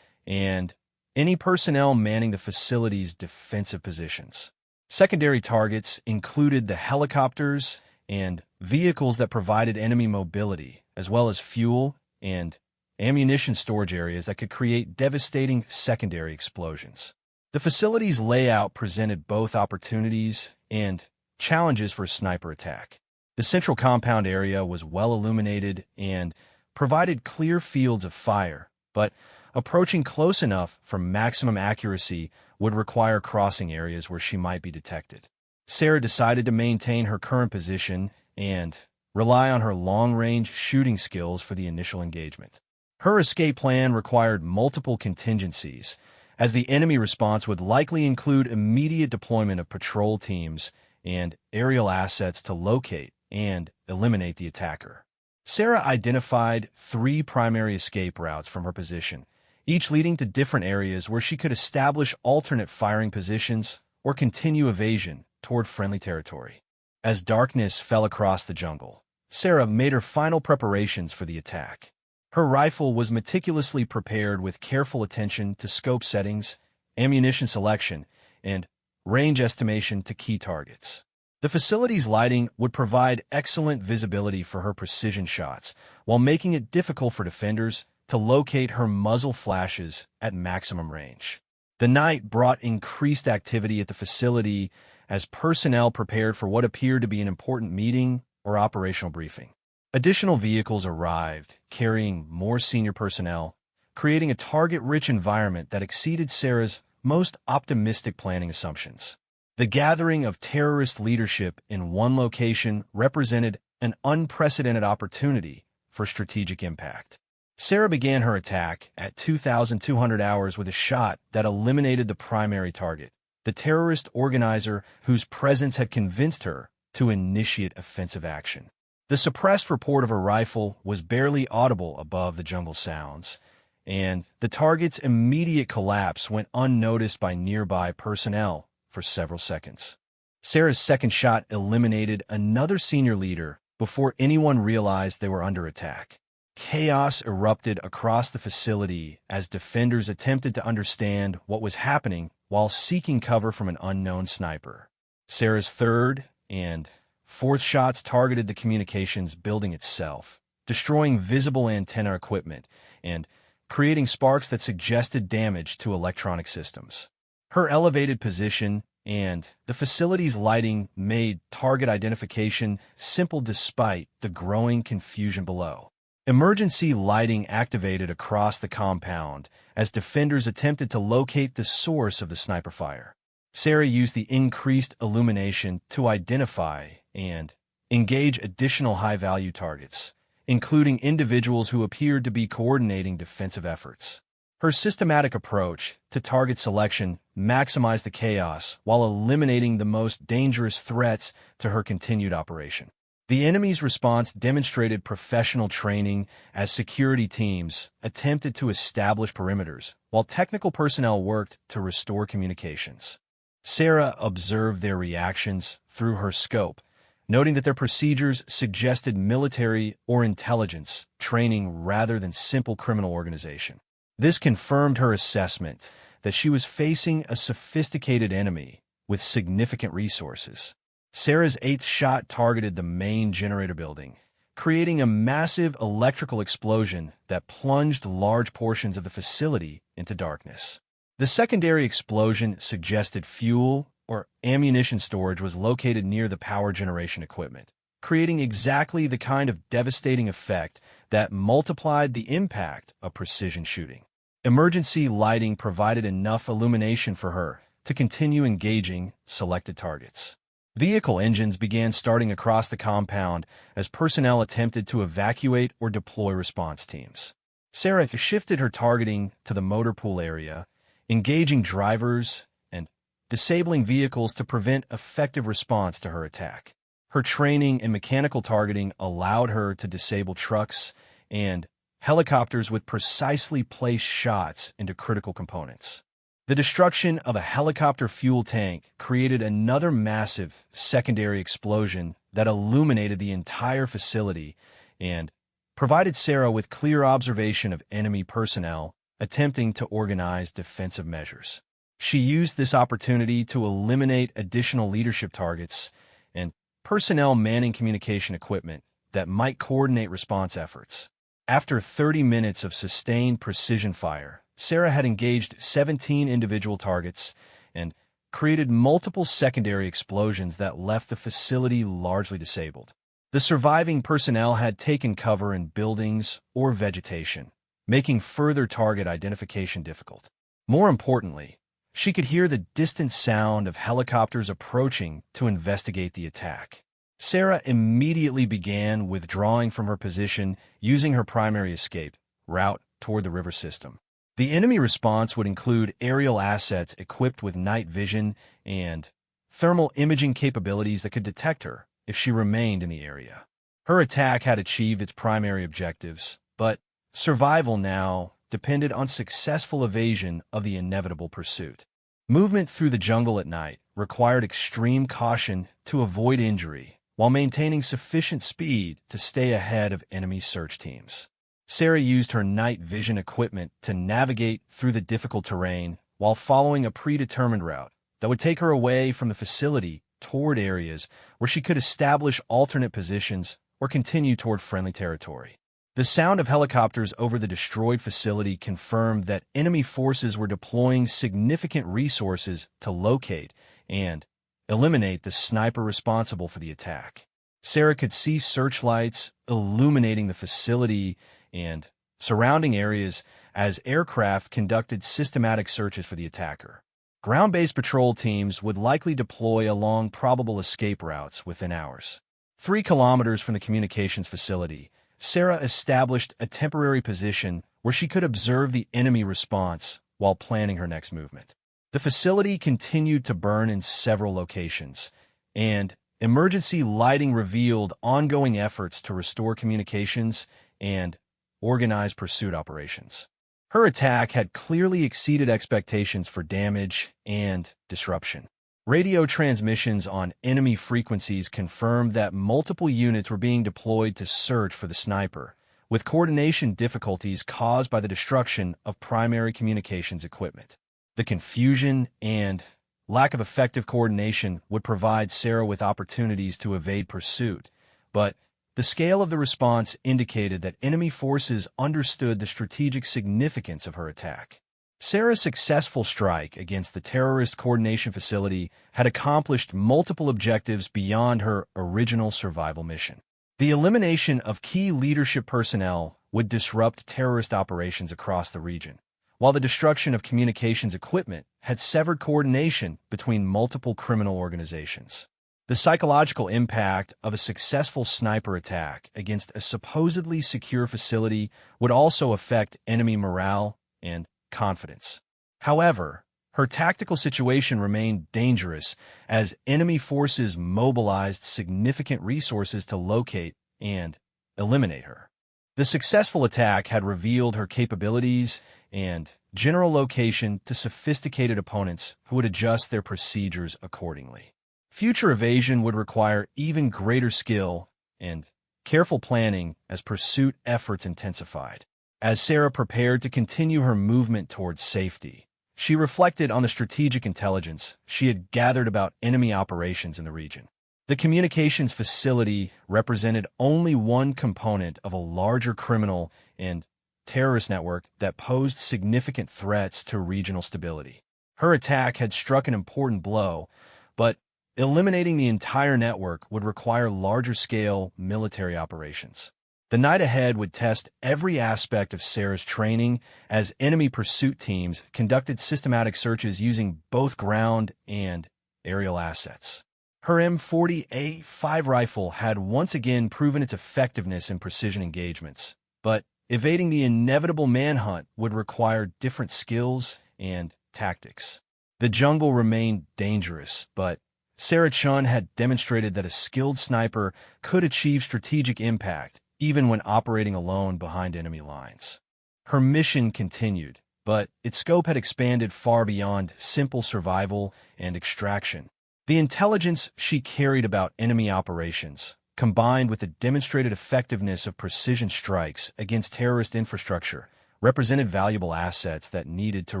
and any personnel manning the facility's defensive positions. Secondary targets included the helicopters and vehicles that provided enemy mobility, as well as fuel and ammunition storage areas that could create devastating secondary explosions. The facility's layout presented both opportunities and challenges for a sniper attack. The central compound area was well illuminated and provided clear fields of fire, but approaching close enough for maximum accuracy would require crossing areas where she might be detected. Sarah decided to maintain her current position and rely on her long-range shooting skills for the initial engagement. Her escape plan required multiple contingencies, as the enemy response would likely include immediate deployment of patrol teams and aerial assets to locate and eliminate the attacker. Sarah identified 3 primary escape routes from her position, each leading to different areas where she could establish alternate firing positions or continue evasion toward friendly territory. As darkness fell across the jungle, Sarah made her final preparations for the attack. Her rifle was meticulously prepared with careful attention to scope settings, ammunition selection, and range estimation to key targets. The facility's lighting would provide excellent visibility for her precision shots, while making it difficult for defenders to locate her muzzle flashes at maximum range. The night brought increased activity at the facility as personnel prepared for what appeared to be an important meeting or operational briefing. Additional vehicles arrived, carrying more senior personnel, creating a target-rich environment that exceeded Sarah's most optimistic planning assumptions. The gathering of terrorist leadership in one location represented an unprecedented opportunity for strategic impact. Sarah began her attack at 2,200 hours with a shot that eliminated the primary target, the terrorist organizer whose presence had convinced her to initiate offensive action. The suppressed report of her rifle was barely audible above the jungle sounds, and the target's immediate collapse went unnoticed by nearby personnel for several seconds. Sarah's second shot eliminated another senior leader before anyone realized they were under attack. Chaos erupted across the facility as defenders attempted to understand what was happening while seeking cover from an unknown sniper. Sarah's third and fourth shots targeted the communications building itself, destroying visible antenna equipment and creating sparks that suggested damage to electronic systems. Her elevated position and the facility's lighting made target identification simple despite the growing confusion below. Emergency lighting activated across the compound as defenders attempted to locate the source of the sniper fire. Sarah used the increased illumination to identify and engage additional high-value targets, including individuals who appeared to be coordinating defensive efforts. Her systematic approach to target selection maximized the chaos while eliminating the most dangerous threats to her continued operation. The enemy's response demonstrated professional training as security teams attempted to establish perimeters, while technical personnel worked to restore communications. Sarah observed their reactions through her scope, noting that their procedures suggested military or intelligence training rather than simple criminal organization. This confirmed her assessment that she was facing a sophisticated enemy with significant resources. Sarah's eighth shot targeted the main generator building, creating a massive electrical explosion that plunged large portions of the facility into darkness. The secondary explosion suggested fuel or ammunition storage was located near the power generation equipment, creating exactly the kind of devastating effect that multiplied the impact of precision shooting. Emergency lighting provided enough illumination for her to continue engaging selected targets. Vehicle engines began starting across the compound as personnel attempted to evacuate or deploy response teams. Sarah shifted her targeting to the motor pool area, engaging drivers and disabling vehicles to prevent effective response to her attack. Her training in mechanical targeting allowed her to disable trucks and helicopters with precisely placed shots into critical components. The destruction of a helicopter fuel tank created another massive secondary explosion that illuminated the entire facility and provided Sarah with clear observation of enemy personnel attempting to organize defensive measures. She used this opportunity to eliminate additional leadership targets and personnel manning communication equipment that might coordinate response efforts. After 30 minutes of sustained precision fire, Sarah had engaged 17 individual targets and created multiple secondary explosions that left the facility largely disabled. The surviving personnel had taken cover in buildings or vegetation, making further target identification difficult. More importantly, she could hear the distant sound of helicopters approaching to investigate the attack. Sarah immediately began withdrawing from her position using her primary escape route toward the river system. The enemy response would include aerial assets equipped with night vision and thermal imaging capabilities that could detect her if she remained in the area. Her attack had achieved its primary objectives, but survival now depended on successful evasion of the inevitable pursuit. Movement through the jungle at night required extreme caution to avoid injury, while maintaining sufficient speed to stay ahead of enemy search teams. Sarah used her night vision equipment to navigate through the difficult terrain while following a predetermined route that would take her away from the facility toward areas where she could establish alternate positions or continue toward friendly territory. The sound of helicopters over the destroyed facility confirmed that enemy forces were deploying significant resources to locate and eliminate the sniper responsible for the attack. Sarah could see searchlights illuminating the facility and surrounding areas as aircraft conducted systematic searches for the attacker. Ground-based patrol teams would likely deploy along probable escape routes within hours. 3 kilometers from the communications facility, Sarah established a temporary position where she could observe the enemy response while planning her next movement. The facility continued to burn in several locations, and emergency lighting revealed ongoing efforts to restore communications and organize pursuit operations. Her attack had clearly exceeded expectations for damage and disruption. Radio transmissions on enemy frequencies confirmed that multiple units were being deployed to search for the sniper, with coordination difficulties caused by the destruction of primary communications equipment. The confusion and lack of effective coordination would provide Sarah with opportunities to evade pursuit, but the scale of the response indicated that enemy forces understood the strategic significance of her attack. Sarah's successful strike against the terrorist coordination facility had accomplished multiple objectives beyond her original survival mission. The elimination of key leadership personnel would disrupt terrorist operations across the region, while the destruction of communications equipment had severed coordination between multiple criminal organizations. The psychological impact of a successful sniper attack against a supposedly secure facility would also affect enemy morale and confidence. However, her tactical situation remained dangerous as enemy forces mobilized significant resources to locate and eliminate her. The successful attack had revealed her capabilities and general location to sophisticated opponents who would adjust their procedures accordingly. Future evasion would require even greater skill and careful planning as pursuit efforts intensified. As Sarah prepared to continue her movement towards safety, she reflected on the strategic intelligence she had gathered about enemy operations in the region. The communications facility represented only one component of a larger criminal and terrorist network that posed significant threats to regional stability. Her attack had struck an important blow, but eliminating the entire network would require larger-scale military operations. The night ahead would test every aspect of Sarah's training as enemy pursuit teams conducted systematic searches using both ground and aerial assets. Her M40A5 rifle had once again proven its effectiveness in precision engagements, but evading the inevitable manhunt would require different skills and tactics. The jungle remained dangerous, but Sarah Chun had demonstrated that a skilled sniper could achieve strategic impact even when operating alone behind enemy lines. Her mission continued, but its scope had expanded far beyond simple survival and extraction. The intelligence she carried about enemy operations, combined with the demonstrated effectiveness of precision strikes against terrorist infrastructure, represented valuable assets that needed to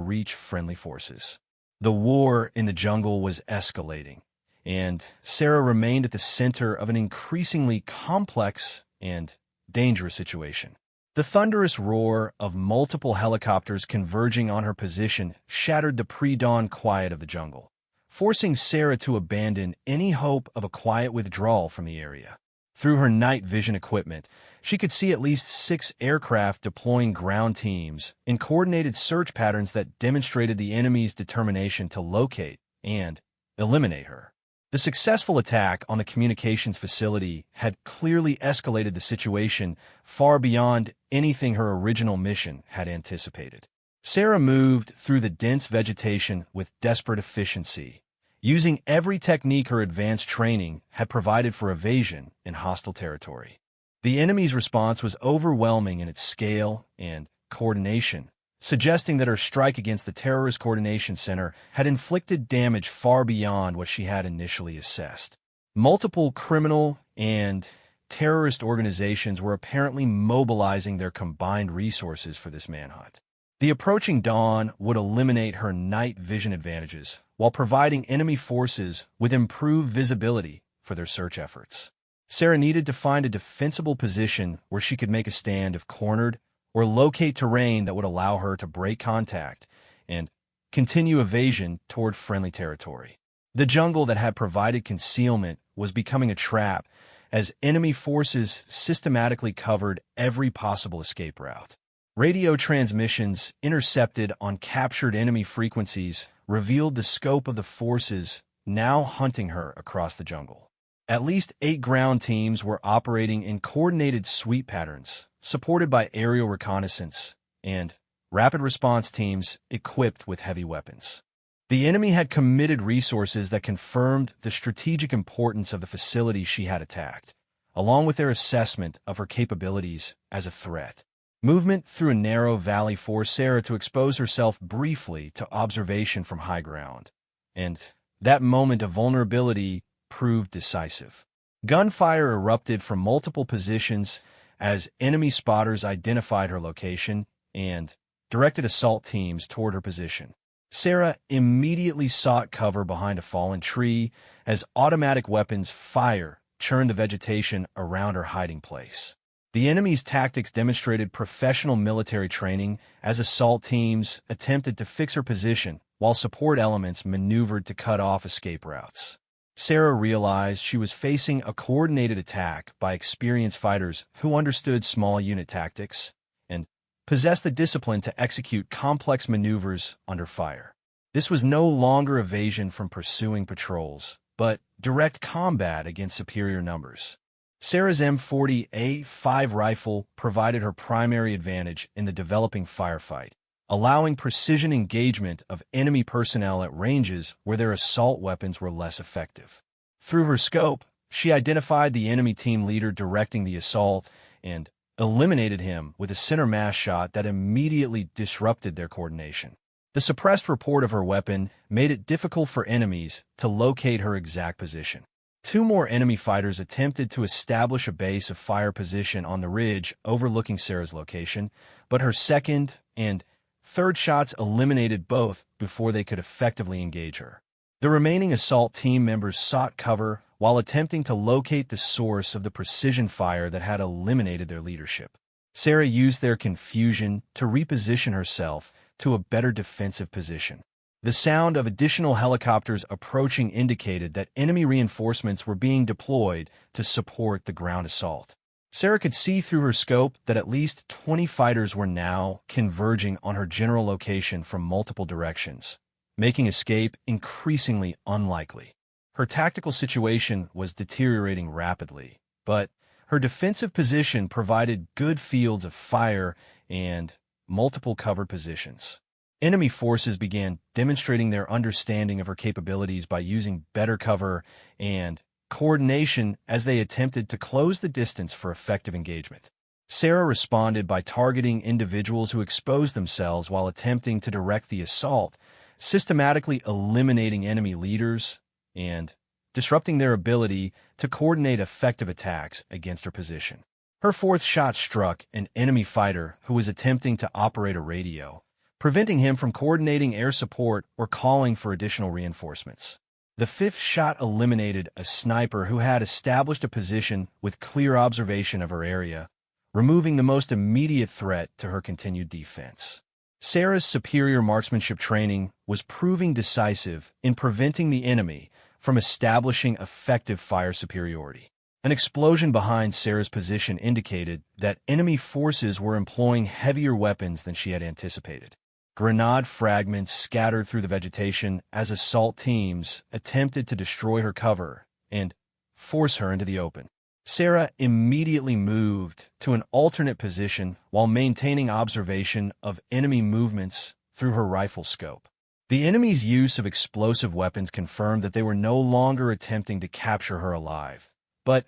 reach friendly forces. The war in the jungle was escalating, and Sarah remained at the center of an increasingly complex and dangerous situation. The thunderous roar of multiple helicopters converging on her position shattered the pre-dawn quiet of the jungle, forcing Sarah to abandon any hope of a quiet withdrawal from the area. Through her night vision equipment, she could see at least 6 aircraft deploying ground teams in coordinated search patterns that demonstrated the enemy's determination to locate and eliminate her. The successful attack on the communications facility had clearly escalated the situation far beyond anything her original mission had anticipated. Sarah moved through the dense vegetation with desperate efficiency, using every technique her advanced training had provided for evasion in hostile territory. The enemy's response was overwhelming in its scale and coordination, suggesting that her strike against the Terrorist Coordination Center had inflicted damage far beyond what she had initially assessed. Multiple criminal and terrorist organizations were apparently mobilizing their combined resources for this manhunt. The approaching dawn would eliminate her night vision advantages while providing enemy forces with improved visibility for their search efforts. Sarah needed to find a defensible position where she could make a stand if cornered, or locate terrain that would allow her to break contact and continue evasion toward friendly territory. The jungle that had provided concealment was becoming a trap as enemy forces systematically covered every possible escape route. Radio transmissions intercepted on captured enemy frequencies revealed the scope of the forces now hunting her across the jungle. At least 8 ground teams were operating in coordinated sweep patterns, supported by aerial reconnaissance and rapid response teams equipped with heavy weapons. The enemy had committed resources that confirmed the strategic importance of the facility she had attacked, along with their assessment of her capabilities as a threat. Movement through a narrow valley forced Sarah to expose herself briefly to observation from high ground, and that moment of vulnerability proved decisive. Gunfire erupted from multiple positions as enemy spotters identified her location and directed assault teams toward her position. Sarah immediately sought cover behind a fallen tree as automatic weapons fire churned the vegetation around her hiding place. The enemy's tactics demonstrated professional military training as assault teams attempted to fix her position while support elements maneuvered to cut off escape routes. Sarah realized she was facing a coordinated attack by experienced fighters who understood small unit tactics and possessed the discipline to execute complex maneuvers under fire. This was no longer evasion from pursuing patrols, but direct combat against superior numbers. Sarah's M40A5 rifle provided her primary advantage in the developing firefight, allowing precision engagement of enemy personnel at ranges where their assault weapons were less effective. Through her scope, she identified the enemy team leader directing the assault and eliminated him with a center mass shot that immediately disrupted their coordination. The suppressed report of her weapon made it difficult for enemies to locate her exact position. 2 more enemy fighters attempted to establish a base of fire position on the ridge overlooking Sarah's location, but her second and third shots eliminated both before they could effectively engage her. The remaining assault team members sought cover while attempting to locate the source of the precision fire that had eliminated their leadership. Sarah used their confusion to reposition herself to a better defensive position. The sound of additional helicopters approaching indicated that enemy reinforcements were being deployed to support the ground assault. Sarah could see through her scope that at least 20 fighters were now converging on her general location from multiple directions, making escape increasingly unlikely. Her tactical situation was deteriorating rapidly, but her defensive position provided good fields of fire and multiple covered positions. Enemy forces began demonstrating their understanding of her capabilities by using better cover and coordination as they attempted to close the distance for effective engagement. Sarah responded by targeting individuals who exposed themselves while attempting to direct the assault, systematically eliminating enemy leaders and disrupting their ability to coordinate effective attacks against her position. Her 4th shot struck an enemy fighter who was attempting to operate a radio, preventing him from coordinating air support or calling for additional reinforcements. The fifth shot eliminated a sniper who had established a position with clear observation of her area, removing the most immediate threat to her continued defense. Sarah's superior marksmanship training was proving decisive in preventing the enemy from establishing effective fire superiority. An explosion behind Sarah's position indicated that enemy forces were employing heavier weapons than she had anticipated. Grenade fragments scattered through the vegetation as assault teams attempted to destroy her cover and force her into the open. Sarah immediately moved to an alternate position while maintaining observation of enemy movements through her rifle scope. The enemy's use of explosive weapons confirmed that they were no longer attempting to capture her alive, but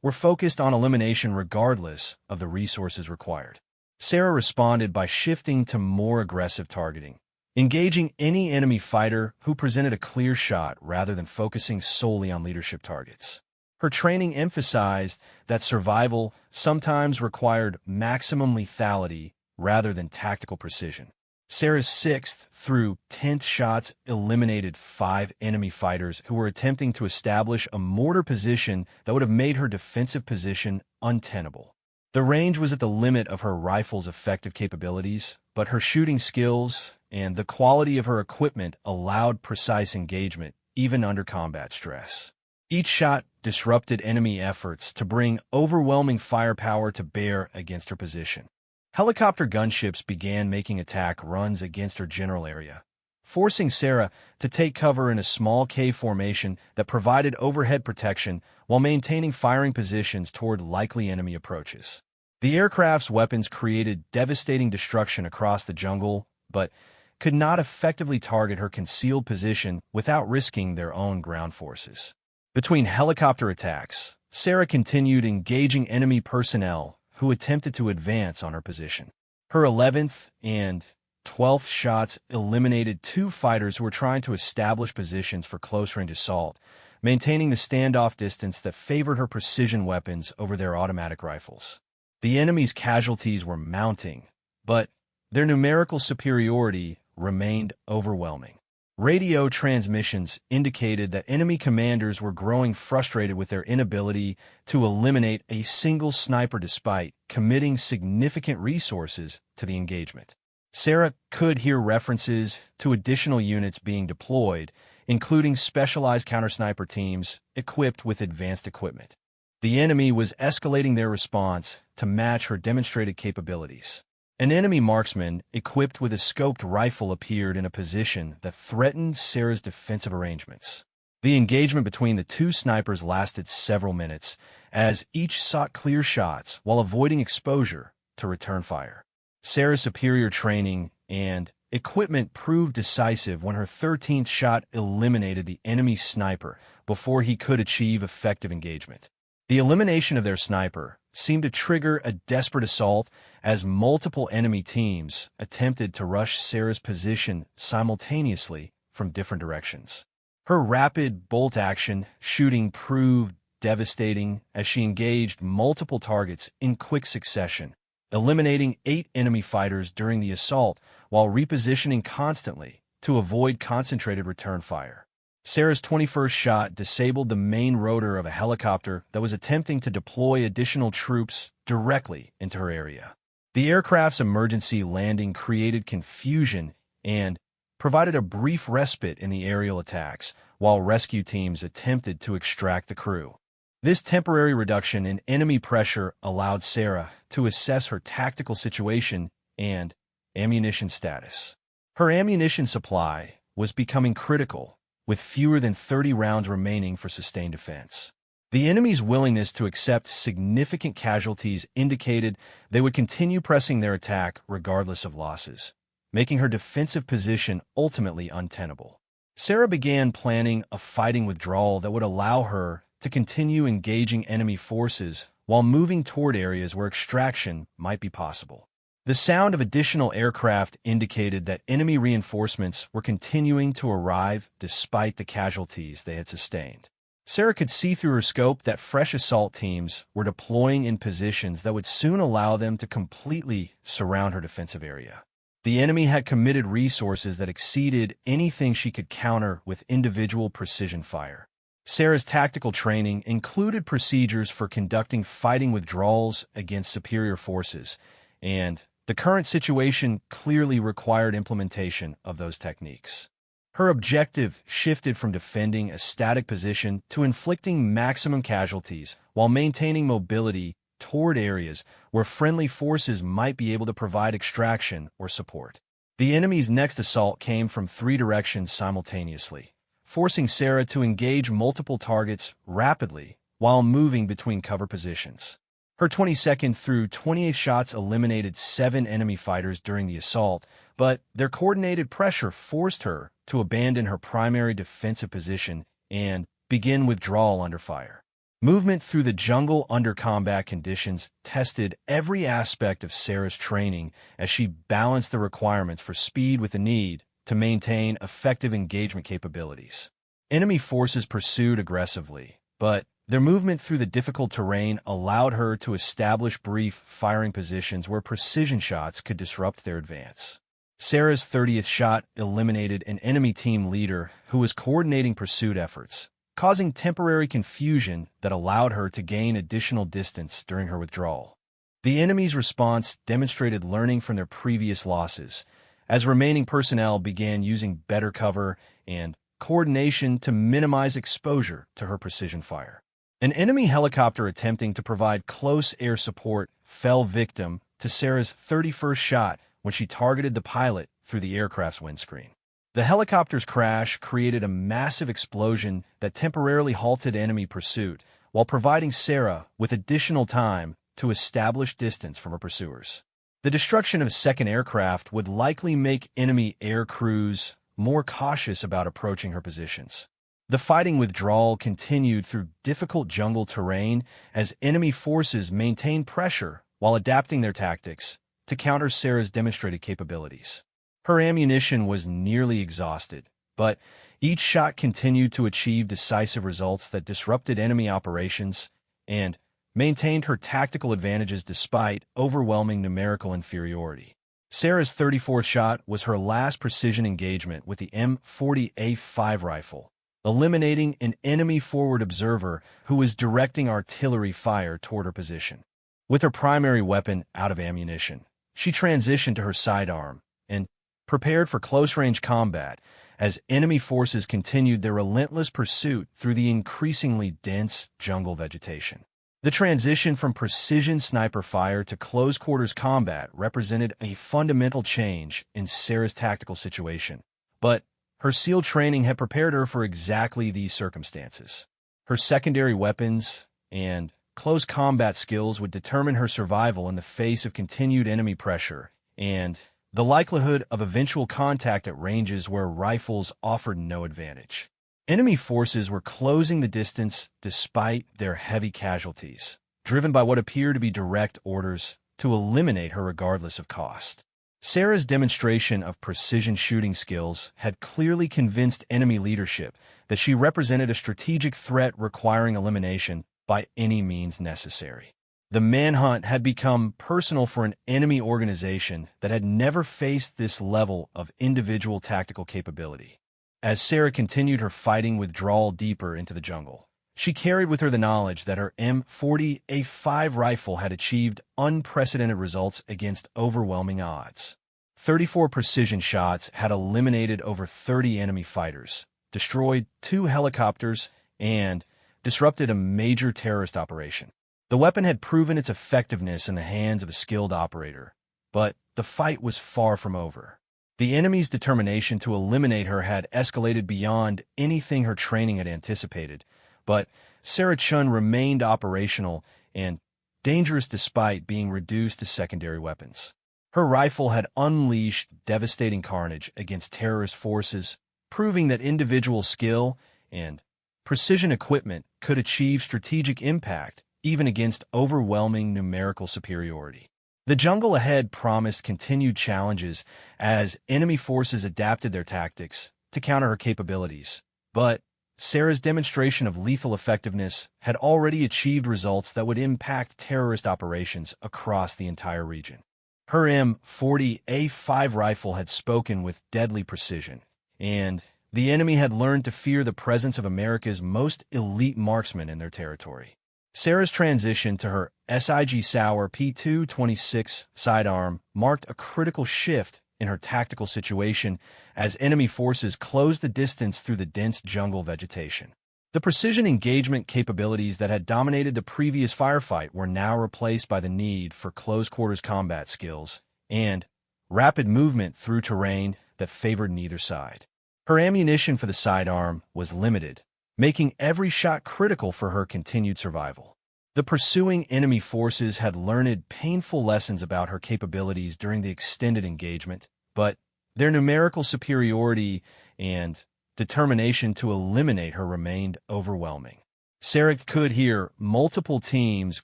were focused on elimination regardless of the resources required. Sarah responded by shifting to more aggressive targeting, engaging any enemy fighter who presented a clear shot rather than focusing solely on leadership targets. Her training emphasized that survival sometimes required maximum lethality rather than tactical precision. Sarah's 6th through 10th shots eliminated 5 enemy fighters who were attempting to establish a mortar position that would have made her defensive position untenable. The range was at the limit of her rifle's effective capabilities, but her shooting skills and the quality of her equipment allowed precise engagement, even under combat stress. Each shot disrupted enemy efforts to bring overwhelming firepower to bear against her position. Helicopter gunships began making attack runs against her general area, forcing Sarah to take cover in a small cave formation that provided overhead protection while maintaining firing positions toward likely enemy approaches. The aircraft's weapons created devastating destruction across the jungle, but could not effectively target her concealed position without risking their own ground forces. Between helicopter attacks, Sarah continued engaging enemy personnel who attempted to advance on her position. Her 11th and 12th shots eliminated 2 fighters who were trying to establish positions for close-range assault, maintaining the standoff distance that favored her precision weapons over their automatic rifles. The enemy's casualties were mounting, but their numerical superiority remained overwhelming. Radio transmissions indicated that enemy commanders were growing frustrated with their inability to eliminate a single sniper despite committing significant resources to the engagement. Sarah could hear references to additional units being deployed, including specialized counter-sniper teams equipped with advanced equipment. The enemy was escalating their response to match her demonstrated capabilities. An enemy marksman equipped with a scoped rifle appeared in a position that threatened Sarah's defensive arrangements. The engagement between the 2 snipers lasted several minutes, as each sought clear shots while avoiding exposure to return fire. Sarah's superior training and equipment proved decisive when her 13th shot eliminated the enemy sniper before he could achieve effective engagement. The elimination of their sniper seemed to trigger a desperate assault as multiple enemy teams attempted to rush Sarah's position simultaneously from different directions. Her rapid bolt-action shooting proved devastating as she engaged multiple targets in quick succession, eliminating 8 enemy fighters during the assault while repositioning constantly to avoid concentrated return fire. Sarah's 21st shot disabled the main rotor of a helicopter that was attempting to deploy additional troops directly into her area. The aircraft's emergency landing created confusion and provided a brief respite in the aerial attacks while rescue teams attempted to extract the crew. This temporary reduction in enemy pressure allowed Sarah to assess her tactical situation and ammunition status. Her ammunition supply was becoming critical, with fewer than 30 rounds remaining for sustained defense. The enemy's willingness to accept significant casualties indicated they would continue pressing their attack regardless of losses, making her defensive position ultimately untenable. Sarah began planning a fighting withdrawal that would allow her to continue engaging enemy forces while moving toward areas where extraction might be possible. The sound of additional aircraft indicated that enemy reinforcements were continuing to arrive despite the casualties they had sustained. Sarah could see through her scope that fresh assault teams were deploying in positions that would soon allow them to completely surround her defensive area. The enemy had committed resources that exceeded anything she could counter with individual precision fire. Sarah's tactical training included procedures for conducting fighting withdrawals against superior forces, and the current situation clearly required implementation of those techniques. Her objective shifted from defending a static position to inflicting maximum casualties while maintaining mobility toward areas where friendly forces might be able to provide extraction or support. The enemy's next assault came from 3 directions simultaneously, forcing Sarah to engage multiple targets rapidly while moving between cover positions. Her 22nd through 28th shots eliminated 7 enemy fighters during the assault, but their coordinated pressure forced her to abandon her primary defensive position and begin withdrawal under fire. Movement through the jungle under combat conditions tested every aspect of Sarah's training as she balanced the requirements for speed with the need to maintain effective engagement capabilities. Enemy forces pursued aggressively, but their movement through the difficult terrain allowed her to establish brief firing positions where precision shots could disrupt their advance. Sarah's 30th shot eliminated an enemy team leader who was coordinating pursuit efforts, causing temporary confusion that allowed her to gain additional distance during her withdrawal. The enemy's response demonstrated learning from their previous losses, as remaining personnel began using better cover and coordination to minimize exposure to her precision fire. An enemy helicopter attempting to provide close air support fell victim to Sarah's 31st shot when she targeted the pilot through the aircraft's windscreen. The helicopter's crash created a massive explosion that temporarily halted enemy pursuit, while providing Sarah with additional time to establish distance from her pursuers. The destruction of a second aircraft would likely make enemy air crews more cautious about approaching her positions. The fighting withdrawal continued through difficult jungle terrain as enemy forces maintained pressure while adapting their tactics to counter Sarah's demonstrated capabilities. Her ammunition was nearly exhausted, but each shot continued to achieve decisive results that disrupted enemy operations and maintained her tactical advantages despite overwhelming numerical inferiority. Sarah's 34th shot was her last precision engagement with the M40 A5 rifle, eliminating an enemy forward observer who was directing artillery fire toward her position. With her primary weapon out of ammunition, she transitioned to her sidearm and prepared for close-range combat as enemy forces continued their relentless pursuit through the increasingly dense jungle vegetation. The transition from precision sniper fire to close-quarters combat represented a fundamental change in Sarah's tactical situation, but her SEAL training had prepared her for exactly these circumstances. Her secondary weapons and close combat skills would determine her survival in the face of continued enemy pressure and the likelihood of eventual contact at ranges where rifles offered no advantage. Enemy forces were closing the distance despite their heavy casualties, driven by what appeared to be direct orders to eliminate her regardless of cost. Sarah's demonstration of precision shooting skills had clearly convinced enemy leadership that she represented a strategic threat requiring elimination by any means necessary. The manhunt had become personal for an enemy organization that had never faced this level of individual tactical capability. As Sarah continued her fighting withdrawal deeper into the jungle, she carried with her the knowledge that her M40 A5 rifle had achieved unprecedented results against overwhelming odds. 34 precision shots had eliminated over 30 enemy fighters, destroyed 2 helicopters, and disrupted a major terrorist operation. The weapon had proven its effectiveness in the hands of a skilled operator, but the fight was far from over. The enemy's determination to eliminate her had escalated beyond anything her training had anticipated, but Sarah Chun remained operational and dangerous despite being reduced to secondary weapons. Her rifle had unleashed devastating carnage against terrorist forces, proving that individual skill and precision equipment could achieve strategic impact even against overwhelming numerical superiority. The jungle ahead promised continued challenges as enemy forces adapted their tactics to counter her capabilities, but Sarah's demonstration of lethal effectiveness had already achieved results that would impact terrorist operations across the entire region. Her M40A5 rifle had spoken with deadly precision, and the enemy had learned to fear the presence of America's most elite marksmen in their territory. Sarah's transition to her SIG Sauer P226 sidearm marked a critical shift in her tactical situation as enemy forces closed the distance through the dense jungle vegetation. The precision engagement capabilities that had dominated the previous firefight were now replaced by the need for close-quarters combat skills and rapid movement through terrain that favored neither side. Her ammunition for the sidearm was limited, making every shot critical for her continued survival. The pursuing enemy forces had learned painful lessons about her capabilities during the extended engagement, but their numerical superiority and determination to eliminate her remained overwhelming. Sarah could hear multiple teams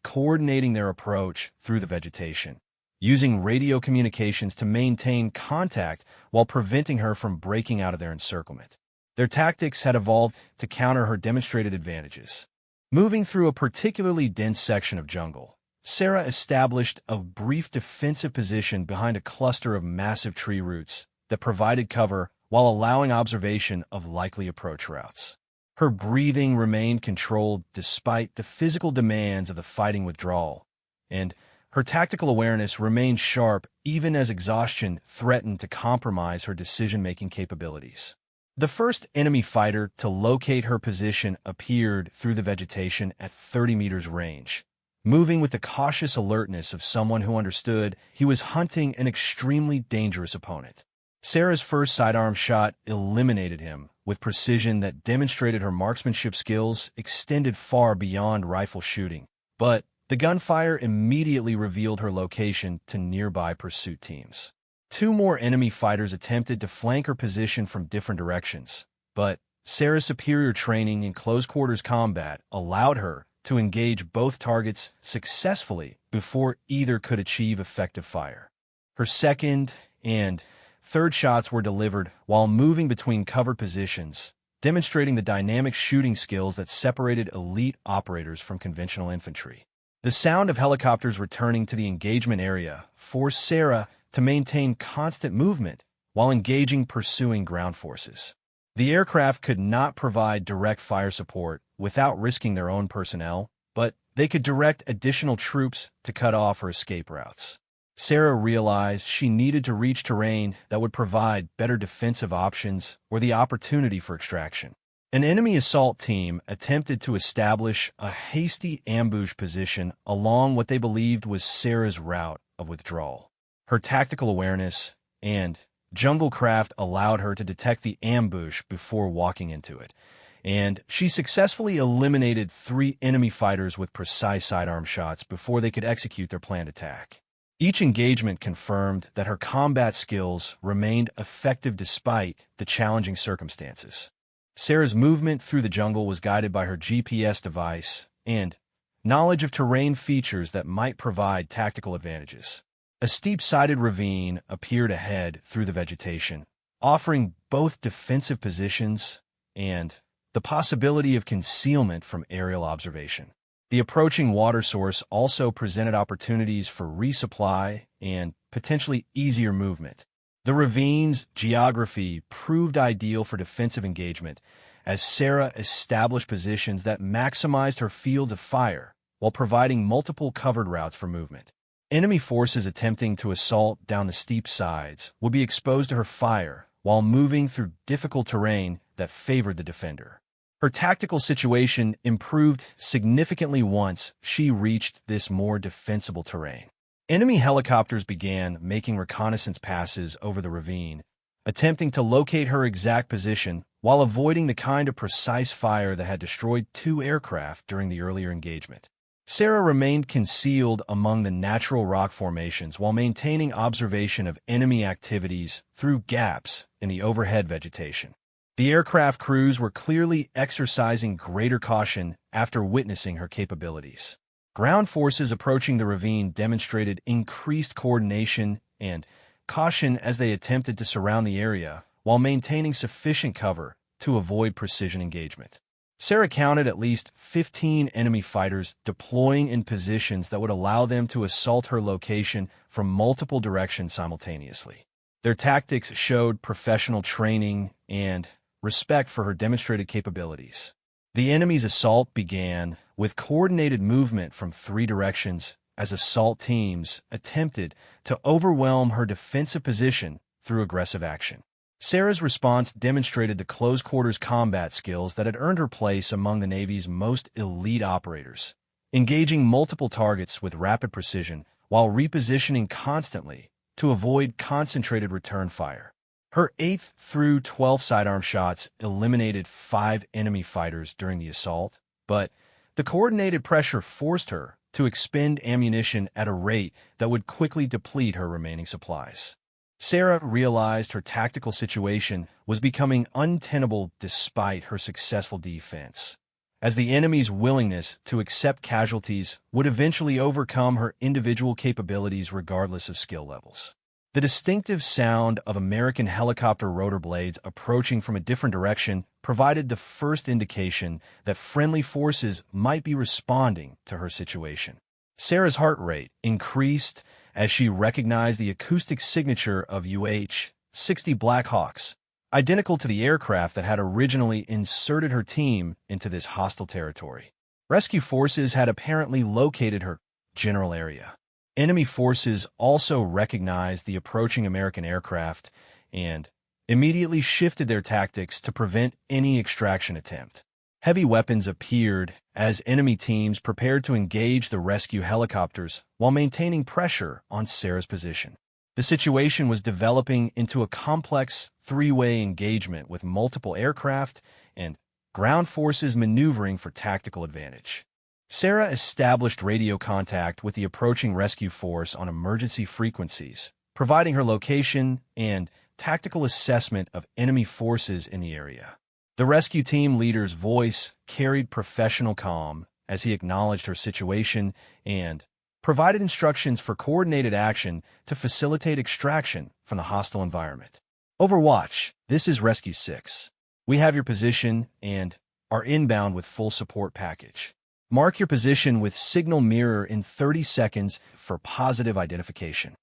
coordinating their approach through the vegetation, using radio communications to maintain contact while preventing her from breaking out of their encirclement. Their tactics had evolved to counter her demonstrated advantages. Moving through a particularly dense section of jungle, Sarah established a brief defensive position behind a cluster of massive tree roots that provided cover while allowing observation of likely approach routes. Her breathing remained controlled despite the physical demands of the fighting withdrawal, and her tactical awareness remained sharp even as exhaustion threatened to compromise her decision-making capabilities. The first enemy fighter to locate her position appeared through the vegetation at 30 meters range, moving with the cautious alertness of someone who understood he was hunting an extremely dangerous opponent. Sarah's first sidearm shot eliminated him with precision that demonstrated her marksmanship skills extended far beyond rifle shooting, but the gunfire immediately revealed her location to nearby pursuit teams. Two more enemy fighters attempted to flank her position from different directions, but Sarah's superior training in close-quarters combat allowed her to engage both targets successfully before either could achieve effective fire. Her second and third shots were delivered while moving between covered positions, demonstrating the dynamic shooting skills that separated elite operators from conventional infantry. The sound of helicopters returning to the engagement area forced Sarah to maintain constant movement while engaging pursuing ground forces. The aircraft could not provide direct fire support without risking their own personnel, but they could direct additional troops to cut off or escape routes. Sarah realized she needed to reach terrain that would provide better defensive options or the opportunity for extraction. An enemy assault team attempted to establish a hasty ambush position along what they believed was Sarah's route of withdrawal. Her tactical awareness and jungle craft allowed her to detect the ambush before walking into it, and she successfully eliminated 3 enemy fighters with precise sidearm shots before they could execute their planned attack. Each engagement confirmed that her combat skills remained effective despite the challenging circumstances. Sarah's movement through the jungle was guided by her GPS device and knowledge of terrain features that might provide tactical advantages. A steep-sided ravine appeared ahead through the vegetation, offering both defensive positions and the possibility of concealment from aerial observation. The approaching water source also presented opportunities for resupply and potentially easier movement. The ravine's geography proved ideal for defensive engagement as Sarah established positions that maximized her fields of fire while providing multiple covered routes for movement. Enemy forces attempting to assault down the steep sides would be exposed to her fire while moving through difficult terrain that favored the defender. Her tactical situation improved significantly once she reached this more defensible terrain. Enemy helicopters began making reconnaissance passes over the ravine, attempting to locate her exact position while avoiding the kind of precise fire that had destroyed 2 aircraft during the earlier engagement. Sarah remained concealed among the natural rock formations while maintaining observation of enemy activities through gaps in the overhead vegetation. The aircraft crews were clearly exercising greater caution after witnessing her capabilities. Ground forces approaching the ravine demonstrated increased coordination and caution as they attempted to surround the area while maintaining sufficient cover to avoid precision engagement. Sarah counted at least 15 enemy fighters deploying in positions that would allow them to assault her location from multiple directions simultaneously. Their tactics showed professional training and respect for her demonstrated capabilities. The enemy's assault began with coordinated movement from 3 directions as assault teams attempted to overwhelm her defensive position through aggressive action. Sarah's response demonstrated the close-quarters combat skills that had earned her place among the Navy's most elite operators, engaging multiple targets with rapid precision while repositioning constantly to avoid concentrated return fire. Her 8th through 12th sidearm shots eliminated 5 enemy fighters during the assault, but the coordinated pressure forced her to expend ammunition at a rate that would quickly deplete her remaining supplies. Sarah realized her tactical situation was becoming untenable despite her successful defense, as the enemy's willingness to accept casualties would eventually overcome her individual capabilities regardless of skill levels. The distinctive sound of American helicopter rotor blades approaching from a different direction provided the first indication that friendly forces might be responding to her situation. Sarah's heart rate increased as she recognized the acoustic signature of UH-60 Blackhawks, identical to the aircraft that had originally inserted her team into this hostile territory. Rescue forces had apparently located her general area. Enemy forces also recognized the approaching American aircraft and immediately shifted their tactics to prevent any extraction attempt. Heavy weapons appeared as enemy teams prepared to engage the rescue helicopters while maintaining pressure on Sarah's position. The situation was developing into a complex 3-way engagement with multiple aircraft and ground forces maneuvering for tactical advantage. Sarah established radio contact with the approaching rescue force on emergency frequencies, providing her location and tactical assessment of enemy forces in the area. The rescue team leader's voice carried professional calm as he acknowledged her situation and provided instructions for coordinated action to facilitate extraction from the hostile environment. Overwatch, this is Rescue 6. We have your position and are inbound with full support package. Mark your position with signal mirror in 30 seconds for positive identification.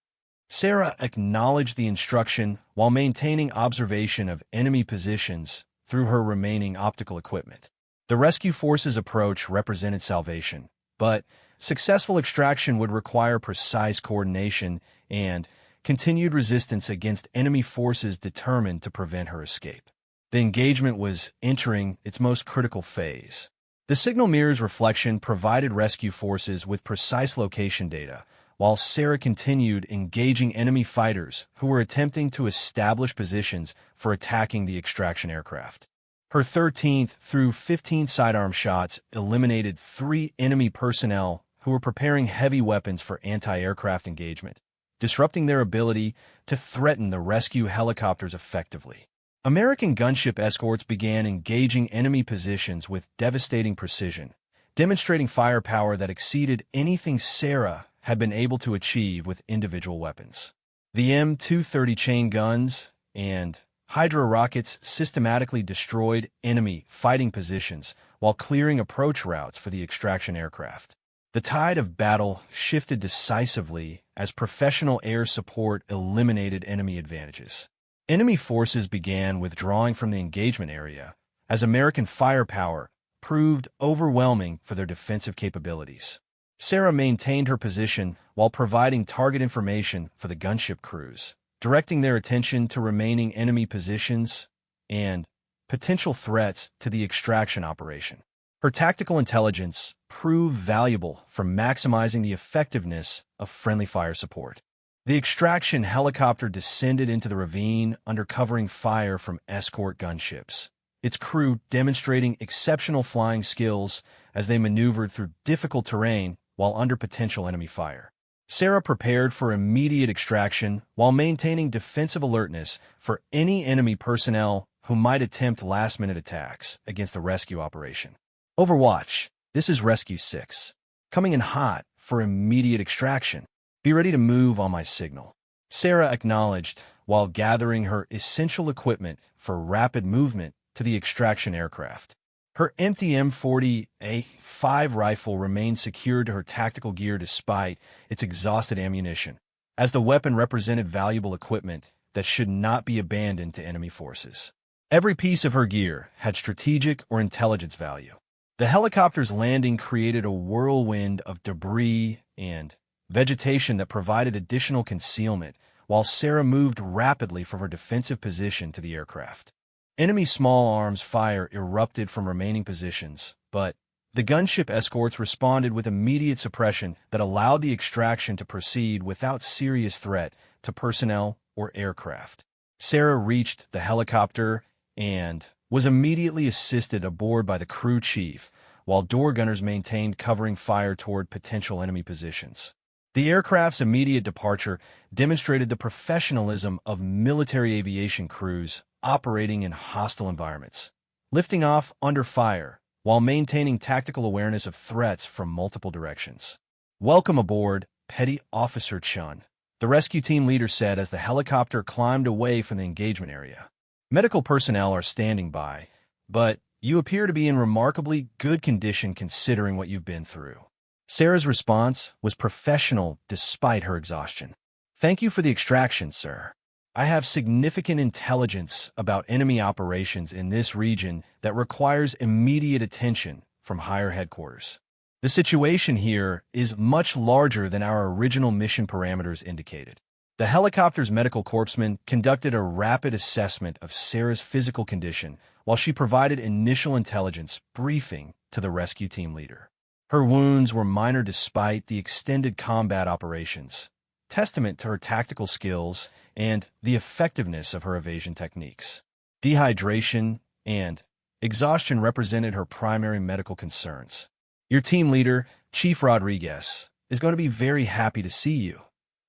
Sarah acknowledged the instruction while maintaining observation of enemy positions through her remaining optical equipment. The rescue force's approach represented salvation, but successful extraction would require precise coordination and continued resistance against enemy forces determined to prevent her escape. The engagement was entering its most critical phase. The signal mirror's reflection provided rescue forces with precise location data, while Sarah continued engaging enemy fighters who were attempting to establish positions for attacking the extraction aircraft. Her 13th through 15th sidearm shots eliminated 3 enemy personnel who were preparing heavy weapons for anti-aircraft engagement, disrupting their ability to threaten the rescue helicopters effectively. American gunship escorts began engaging enemy positions with devastating precision, demonstrating firepower that exceeded anything Sarah had been able to achieve with individual weapons. The M230 chain guns and Hydra rockets systematically destroyed enemy fighting positions while clearing approach routes for the extraction aircraft. The tide of battle shifted decisively as professional air support eliminated enemy advantages. Enemy forces began withdrawing from the engagement area as American firepower proved overwhelming for their defensive capabilities. Sarah maintained her position while providing target information for the gunship crews, directing their attention to remaining enemy positions and potential threats to the extraction operation. Her tactical intelligence proved valuable for maximizing the effectiveness of friendly fire support. The extraction helicopter descended into the ravine under covering fire from escort gunships, its crew demonstrating exceptional flying skills as they maneuvered through difficult terrain while under potential enemy fire. Sarah prepared for immediate extraction while maintaining defensive alertness for any enemy personnel who might attempt last-minute attacks against the rescue operation. Overwatch, this is Rescue 6. Coming in hot for immediate extraction. Be ready to move on my signal. Sarah acknowledged while gathering her essential equipment for rapid movement to the extraction aircraft. Her empty M40A5 rifle remained secured to her tactical gear despite its exhausted ammunition, as the weapon represented valuable equipment that should not be abandoned to enemy forces. Every piece of her gear had strategic or intelligence value. The helicopter's landing created a whirlwind of debris and vegetation that provided additional concealment, while Sarah moved rapidly from her defensive position to the aircraft. Enemy small arms fire erupted from remaining positions, but the gunship escorts responded with immediate suppression that allowed the extraction to proceed without serious threat to personnel or aircraft. Sarah reached the helicopter and was immediately assisted aboard by the crew chief, while door gunners maintained covering fire toward potential enemy positions. The aircraft's immediate departure demonstrated the professionalism of military aviation crews operating in hostile environments, lifting off under fire while maintaining tactical awareness of threats from multiple directions. "Welcome aboard, Petty Officer Chun," the rescue team leader said as the helicopter climbed away from the engagement area. "Medical personnel are standing by, but you appear to be in remarkably good condition considering what you've been through." Sarah's response was professional despite her exhaustion. "Thank you for the extraction, sir. I have significant intelligence about enemy operations in this region that requires immediate attention from higher headquarters. The situation here is much larger than our original mission parameters indicated." The helicopter's medical corpsman conducted a rapid assessment of Sarah's physical condition while she provided initial intelligence briefing to the rescue team leader. Her wounds were minor despite the extended combat operations, testament to her tactical skills and the effectiveness of her evasion techniques. Dehydration and exhaustion represented her primary medical concerns. "Your team leader, Chief Rodriguez, is going to be very happy to see you,"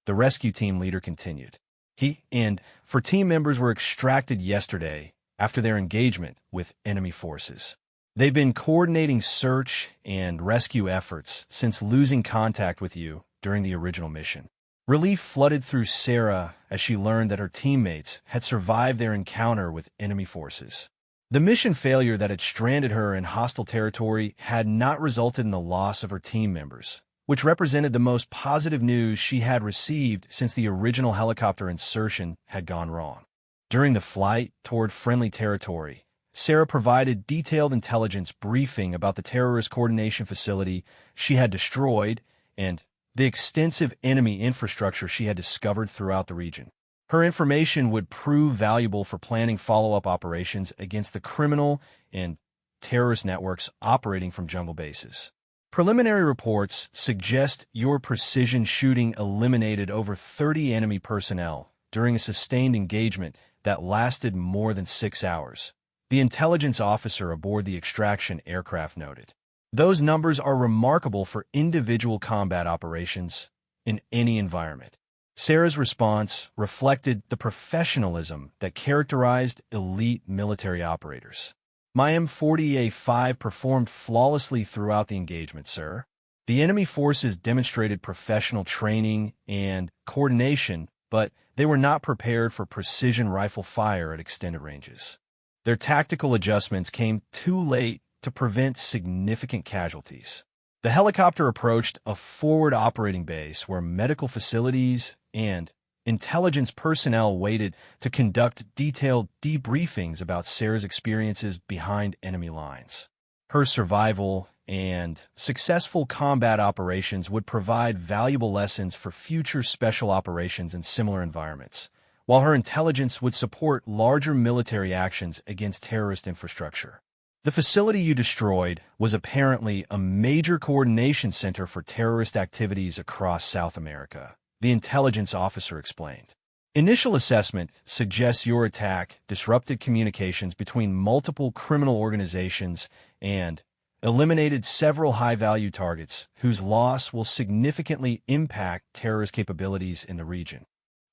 the rescue team leader continued. He and 4 team members were extracted yesterday after their engagement with enemy forces. They've been coordinating search and rescue efforts since losing contact with you during the original mission. Relief flooded through Sarah as she learned that her teammates had survived their encounter with enemy forces. The mission failure that had stranded her in hostile territory had not resulted in the loss of her team members, which represented the most positive news she had received since the original helicopter insertion had gone wrong. During the flight toward friendly territory, Sarah provided detailed intelligence briefing about the terrorist coordination facility she had destroyed and the extensive enemy infrastructure she had discovered throughout the region. Her information would prove valuable for planning follow-up operations against the criminal and terrorist networks operating from jungle bases. Preliminary reports suggest your precision shooting eliminated over 30 enemy personnel during a sustained engagement that lasted more than 6 hours, the intelligence officer aboard the extraction aircraft noted. "Those numbers are remarkable for individual combat operations in any environment." Sarah's response reflected the professionalism that characterized elite military operators. "My M40A5 performed flawlessly throughout the engagement, sir. The enemy forces demonstrated professional training and coordination, but they were not prepared for precision rifle fire at extended ranges. Their tactical adjustments came too late to prevent significant casualties." The helicopter approached a forward operating base where medical facilities and intelligence personnel waited to conduct detailed debriefings about Sarah's experiences behind enemy lines. Her survival and successful combat operations would provide valuable lessons for future special operations in similar environments, while her intelligence would support larger military actions against terrorist infrastructure. "The facility you destroyed was apparently a major coordination center for terrorist activities across South America," the intelligence officer explained. "Initial assessment suggests your attack disrupted communications between multiple criminal organizations and eliminated several high-value targets whose loss will significantly impact terrorist capabilities in the region."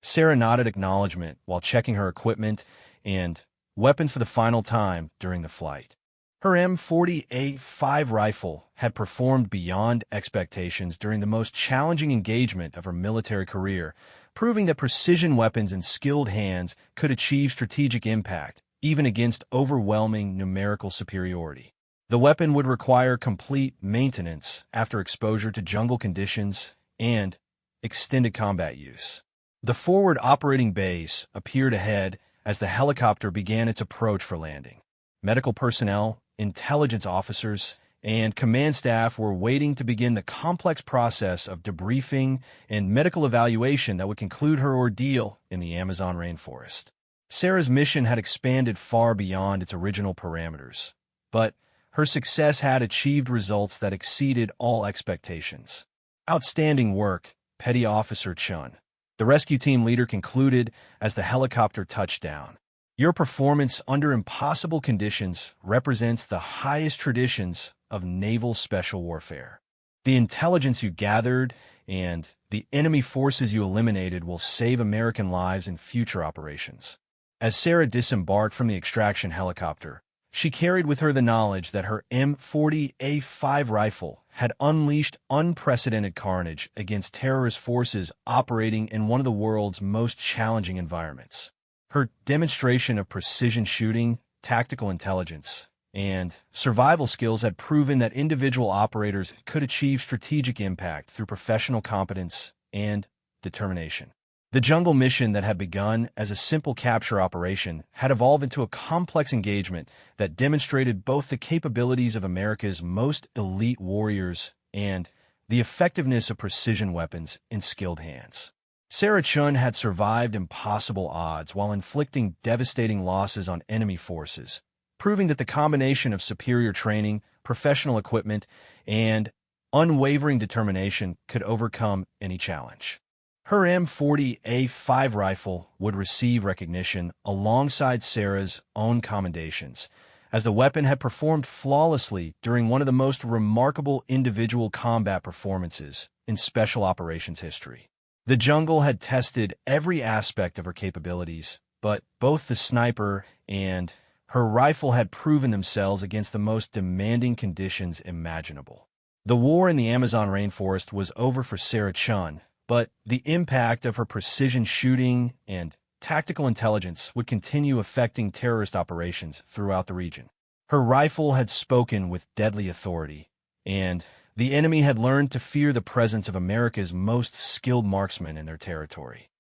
Sarah nodded acknowledgement while checking her equipment and weapon for the final time during the flight. Her M40A5 rifle had performed beyond expectations during the most challenging engagement of her military career, proving that precision weapons in skilled hands could achieve strategic impact, even against overwhelming numerical superiority. The weapon would require complete maintenance after exposure to jungle conditions and extended combat use. The forward operating base appeared ahead as the helicopter began its approach for landing. Medical personnel, intelligence officers, and command staff were waiting to begin the complex process of debriefing and medical evaluation that would conclude her ordeal in the Amazon rainforest. Sarah's mission had expanded far beyond its original parameters, but her success had achieved results that exceeded all expectations. Outstanding work, Petty Officer Chun, the rescue team leader concluded as the helicopter touched down. Your performance under impossible conditions represents the highest traditions of naval special warfare. The intelligence you gathered and the enemy forces you eliminated will save American lives in future operations. As Sarah disembarked from the extraction helicopter, she carried with her the knowledge that her M40 A5 rifle had unleashed unprecedented carnage against terrorist forces operating in one of the world's most challenging environments. Her demonstration of precision shooting, tactical intelligence, and survival skills had proven that individual operators could achieve strategic impact through professional competence and determination. The jungle mission that had begun as a simple capture operation had evolved into a complex engagement that demonstrated both the capabilities of America's most elite warriors and the effectiveness of precision weapons in skilled hands. Sarah Chun had survived impossible odds while inflicting devastating losses on enemy forces, proving that the combination of superior training, professional equipment, and unwavering determination could overcome any challenge. Her M40 A5 rifle would receive recognition alongside Sarah's own commendations, as the weapon had performed flawlessly during one of the most remarkable individual combat performances in special operations history. The jungle had tested every aspect of her capabilities, but both the sniper and her rifle had proven themselves against the most demanding conditions imaginable. The war in the Amazon rainforest was over for Sarah Chun, but the impact of her precision shooting and tactical intelligence would continue affecting terrorist operations throughout the region. Her rifle had spoken with deadly authority, and the enemy had learned to fear the presence of America's most skilled marksmen in their territory.